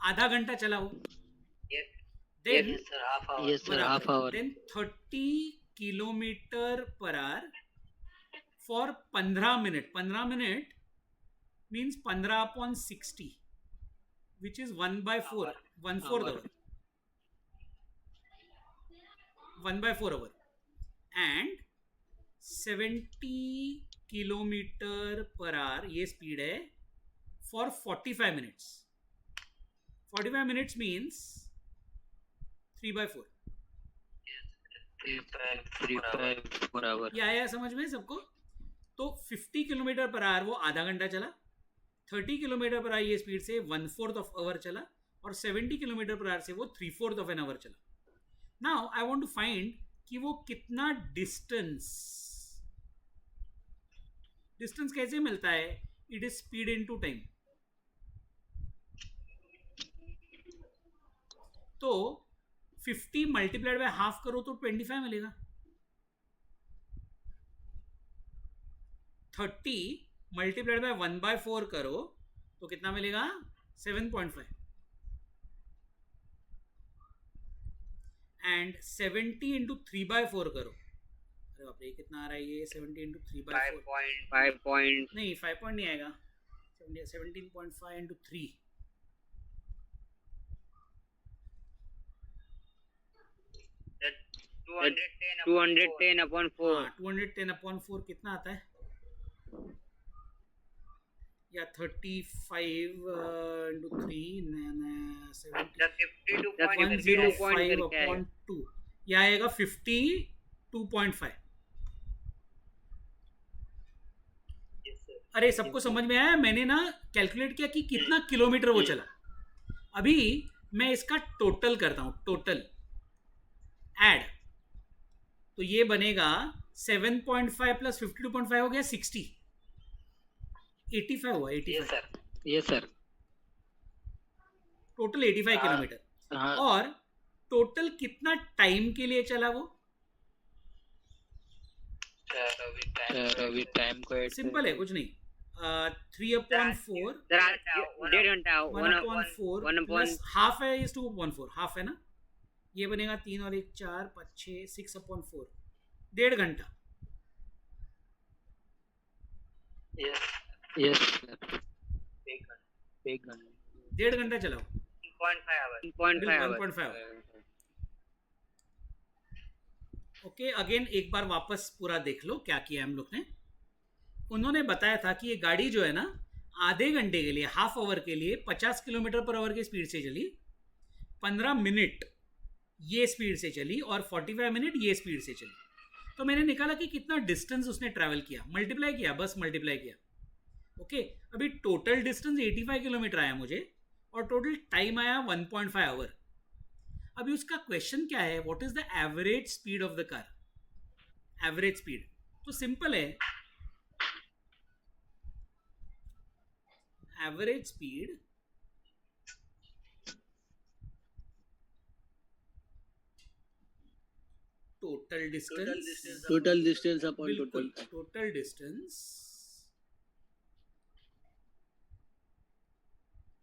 आधा घंटा चला वो। Then yes sir, half hour. Then 30 kilometre per hour for 15 minute. 15 minute means 15/60, which is 1/4, 1/4 hour, 1/4 hour, and 70 kilometre per hour ये speed है for 45 minutes. 45 minutes means 3/4। 3/4 hour. ये आया समझ में सबको? तो 50 किलोमीटर पर आवर वो आधा घंटा चला, 30 किलोमीटर पर आवर ये स्पीड से 1/4 ऑफ आवर चला, और 70 किलोमीटर पर आवर से वो 3/4 ऑफ एन आवर चला। Now I want to find कि वो कितना डिस्टेंस कैसे मिलता है? It is speed into time. तो 50 मल्टीप्लाइड बाय हाफ करो तो 25 मिलेगा। 30 मल्टीप्लाइड बाय 1/4 करो तो कितना मिलेगा? 7.5। एंड 70 इंटू 3/4 करो। अरे बाप रे, कितना आ रहा है ये? 70 इंटू 3/4 5 पॉइंट नहीं, 5 पॉइंट नहीं आएगा। 17.5 इंटू 3 $210 upon 4। 210 अपॉन 4 कितना आता है? या 35 इंटू 3 105 अपॉन 2, यह आएगा 52.5। अरे सबको समझ में आया? मैंने ना कैलकुलेट किया कि कितना किलोमीटर वो चला। अभी मैं इसका टोटल करता हूं, टोटल ऐड, तो ये बनेगा 7.5 प्लस 52.5 हो गया 60। 85 हुआ, 85। Yes sir. Total 85 kilometre. हाँ। और टोटल कितना टाइम के लिए चला वो? अभी टाइम को ऐड सिंपल है, कुछ नहीं। 3/4 1.5 घंटा 1/4 प्लस हाफ है, इस 2/4 हाफ है ना, ये बनेगा 3 और 1 4 5 6 6/4 1.5 घंटा। Yes sir. एक घंटा 1.5 घंटा चलाओ। 1.5 1.5। ओके, अगेन एक बार वापस पूरा देख लो क्या किया हम लोग ने। उन्होंने बताया था कि ये गाड़ी जो है ना, आधे घंटे के लिए, हाफ आवर के लिए 50 किलोमीटर पर आवर की स्पीड से चली, 15 मिनट ये स्पीड से चली और 45 मिनट ये स्पीड से चली। तो मैंने निकाला कि कितना डिस्टेंस उसने ट्रैवल किया, मल्टीप्लाई किया, बस मल्टीप्लाई किया। ओके, अभी टोटल डिस्टेंस 85 किलोमीटर आया मुझे और टोटल टाइम आया 1.5 आवर। अभी उसका क्वेश्चन क्या है? What is the average speed of the car? Average speed तो सिंपल है, average speed total distance upon total distance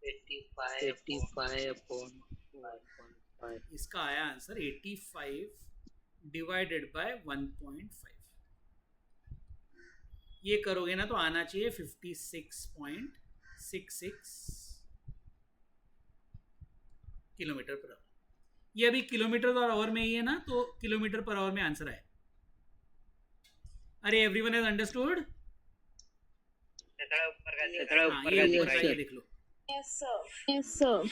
85 upon 1.5। इसका आया आंसर 85 डिवाइडेड बाय 1.5। ये करोगे ना तो आना चाहिए 56.66 किलोमीटर पर आवर। ये अभी किलोमीटर पर आवर में ही है ना, तो किलोमीटर पर आवर में आंसर आया। अरे एवरीवन हैज अंडरस्टूड? ये लिख लो। Yes sir.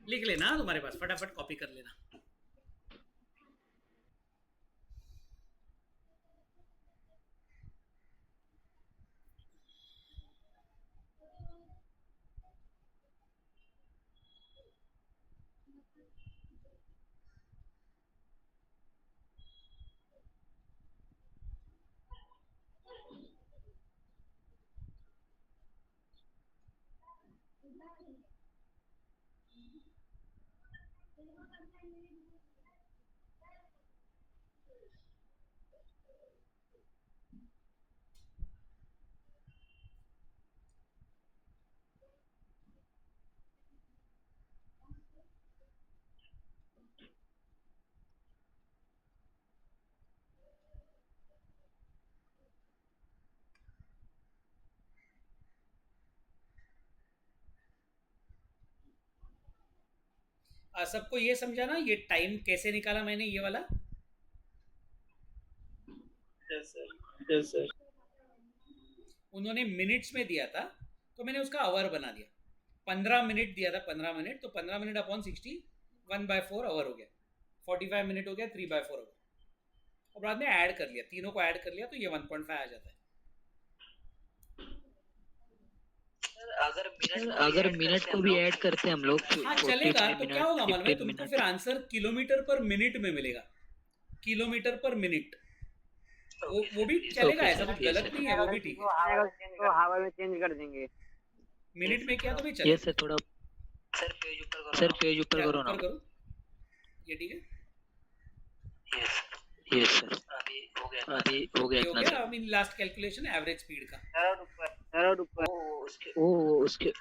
लिख लेना तुम्हारे पास, फटाफट कॉपी कर लेना। सबको ये समझा ना, ये टाइम कैसे निकाला मैंने, ये वाला? Yes sir. उन्होंने मिनट्स में दिया था तो मैंने उसका आवर बना दिया। 15 मिनट दिया था, 15 मिनट, तो 15 मिनट अपॉन 60 1/4 आवर हो गया। 45 मिनट हो गया 3/4 आवर। और बाद में ऐड कर लिया, तीनों को ऐड कर लिया तो ये 1.5 आ जाता है। अगर मिनट को भी ऐड करते हैं हम लोग, हाँ चलेगा, तो क्या होगा मालूम है तुमको? फिर आंसर किलोमीटर पर मिनट में मिलेगा, किलोमीटर पर मिनट। वो भी चलेगा, ऐसा कुछ गलत नहीं है, वो भी ठीक है। तो हावर में चेंज कर देंगे, मिनट में क्या तो भी चलेगा। Yes sir. थोड़ा सर पेज ऊपर करो ना। करो ये ठीक है? यस सर अभी हो गया ये हो इतना गया। Sir. I mean last calculation है एवरेज स्पीड का। सर ऊपर ओ उसके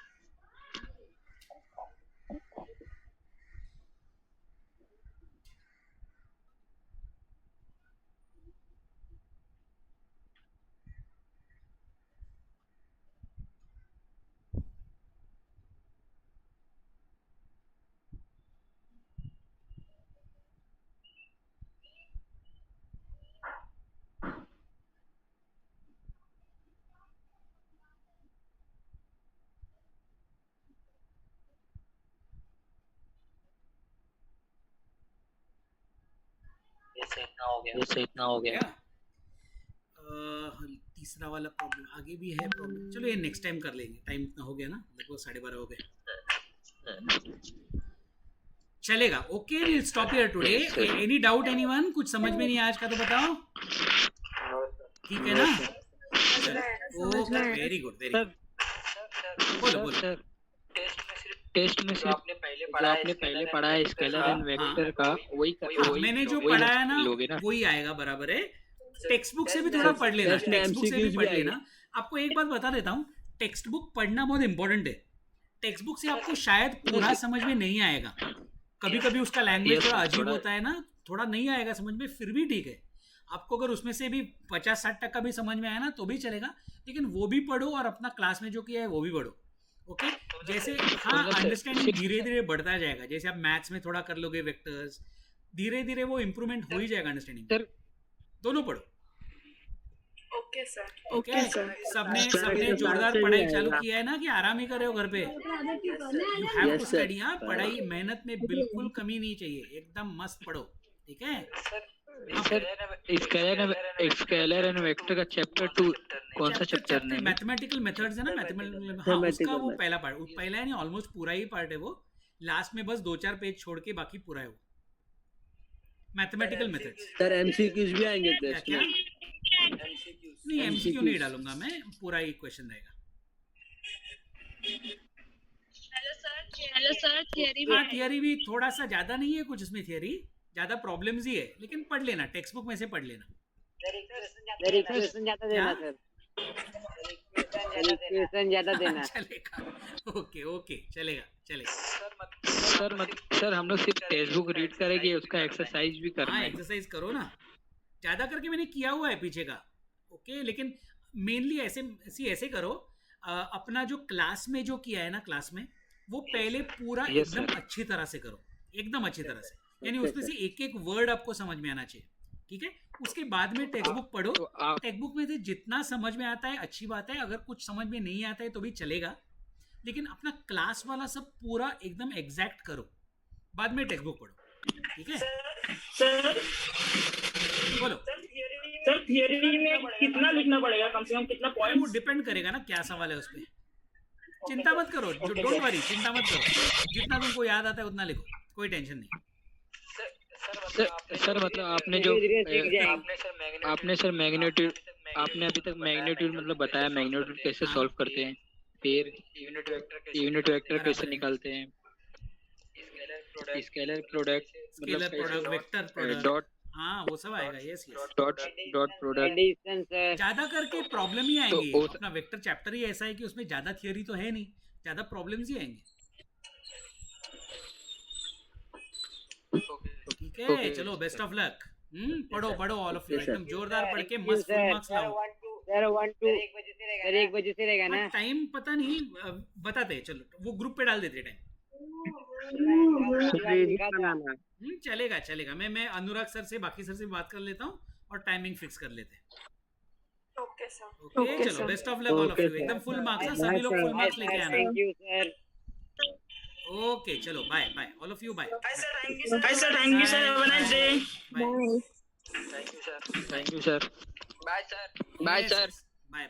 ये इतना हो गया। तीसरा वाला प्रॉब्लम आगे भी है प्रॉब्लम। चलो ये नेक्स्ट टाइम कर लेंगे, टाइम इतना हो गया ना, लगभग 12:30 हो गए। चलेगा। Okay will stop here today. Any doubt anyone? कुछ समझ में नहीं आज का तो बताओ। ठीक है ना? Okay very good very good. बोलो बोलो। सर टेस्ट में सिर्फ आपने पहले पढ़ा है स्केलर एंड वेक्टर का वही मैंने जो पढ़ा है ना वही आएगा, बराबर है। टेक्स्ट बुक से भी थोड़ा पढ़ लेना, टेक्स्ट बुक से भी पढ़ लेना। आपको एक बात बता देता हूँ, टेक्स्ट बुक पढ़ना बहुत इंपॉर्टेंट है। टेक्स्ट बुक से आपको शायद पूरा समझ में नहीं आएगा, कभी कभी उसका लैंग्वेज थोड़ा अजीब होता है ना, थोड़ा नहीं आएगा समझ में, फिर भी ठीक है। आपको अगर उसमें से भी 50-60% भी समझ में आया ना तो भी चलेगा, लेकिन वो भी पढ़ो और अपना क्लास में जो किया है वो भी पढ़ो। ओके जैसे हाँ अंडरस्टैंडिंग धीरे धीरे बढ़ता जाएगा। जैसे आप मैथ्स में थोड़ा कर लोगे वेक्टर्स, धीरे धीरे वो इम्प्रूवमेंट हो ही जाएगा अंडरस्टैंडिंग। दोनों पढ़ो। Okay sir. ओके सबने जोरदार पढ़ाई चालू किया है ना कि आराम ही कर रहे हो घर पे? You have to study. हाँ पढ़ाई मेहनत में बिल्कुल कमी नहीं चाहिए, एकदम मस्त पढ़ो। ठीक है? स्केलर एंड वेक्टर का चैप्टर 2 कौन सा चैप्टर है? मैथमेटिकल मेथड्स है ना, मैथमेटिकल। हाँ उसका वो पहला पार्ट, पहला है नहीं ऑलमोस्ट पूरा ही पार्ट है वो। लास्ट में बस 2-4 पेज छोड़ के बाकी पूरा है वो मैथमेटिकल मेथड्स। सर एमसीक्यूज भी आएंगे टेस्ट में? नहीं एमसीक्यू नहीं डालूंगा मैं, पूरा ही क्वेश्चन रहेगा। हेलो सर थियरी हाँ थियरी भी थोड़ा सा ज्यादा नहीं है कुछ इसमें, थियरी ज्यादा प्रॉब्लम्स ही है, लेकिन पढ़ लेना, टेक्स्ट बुक में से पढ़ लेना। वेरिफिकेशन ज्यादा देना सर, वेरिफिकेशन ज्यादा देना। चलेगा। ओके ओके चलेगा चलेगा। सर हम लोग सिर्फ टेक्स्ट बुक रीड करेंगे, उसका एक्सरसाइज भी करना हाँ है। एक्सरसाइज करो ना, ज्यादा करके मैंने किया हुआ है पीछे का। ओके लेकिन मेनली ऐसे करो, अपना जो क्लास में जो किया है ना क्लास में, वो पहले पूरा एकदम अच्छी तरह से करो, एकदम अच्छी तरह से, यानी उसमें से एक एक वर्ड आपको समझ में आना चाहिए। ठीक है? उसके बाद में टेक्स्ट बुक पढ़ो। टेक्स्ट बुक में से जितना समझ में आता है अच्छी बात है, अगर कुछ समझ में नहीं आता है तो भी चलेगा, लेकिन अपना क्लास वाला सब पूरा एकदम एग्जैक्ट करो, बाद में टेक्स्ट बुक पढ़ो। ठीक है? बोलो सर थियरी में कितना लिखना पड़ेगा, कम से कम कितना पॉइंट? वो डिपेंड करेगा ना क्या सवाल है उस पर। चिंता मत करो, डोंट वरी, चिंता मत करो, जितना तुमको याद आता है उतना लिखो, कोई टेंशन नहीं। सर मतलब आपने सर मैग्नीट्यूड, आपने अभी तक मैग्नीट्यूड मतलब बताया, मैग्नीट्यूड कैसे सॉल्व करते हैं, फिर यूनिट वेक्टर कैसे निकालते हैं, scalar product vector product, dot, हाँ वो सब आएगा। Yes dot product. ज्यादा करके प्रॉब्लम ही आएंगे। अपना वेक्टर चैप्टर ही ऐसा है कि उसमें ज्यादा थियरी तो है नहीं, ज्यादा प्रॉब्लम्स ही आएंगे। ठीक है चलो, बेस्ट ऑफ लक। पढ़ो ऑल ऑफ यू, एकदम जोरदार पढ़ के मस्त फुल मार्क्स लाओ। सर 1 बजे से रहेगा ना? टाइम पता नहीं, बताते हैं, चलो वो ग्रुप पे डाल देते टाइम। चलेगा। मैं अनुराग सर से, बाकी सर से बात कर लेता हूँ और टाइमिंग फिक्स कर लेते हैं। ओके चलो, best of luck all of you, एकदम फुल मार्क्स, सभी लोग फुल मार्क्स लेके आना। Thank you sir. ओके चलो, bye all of you, bye thank you sir, have a nice day. Thank you sir. Bye sir. Bye.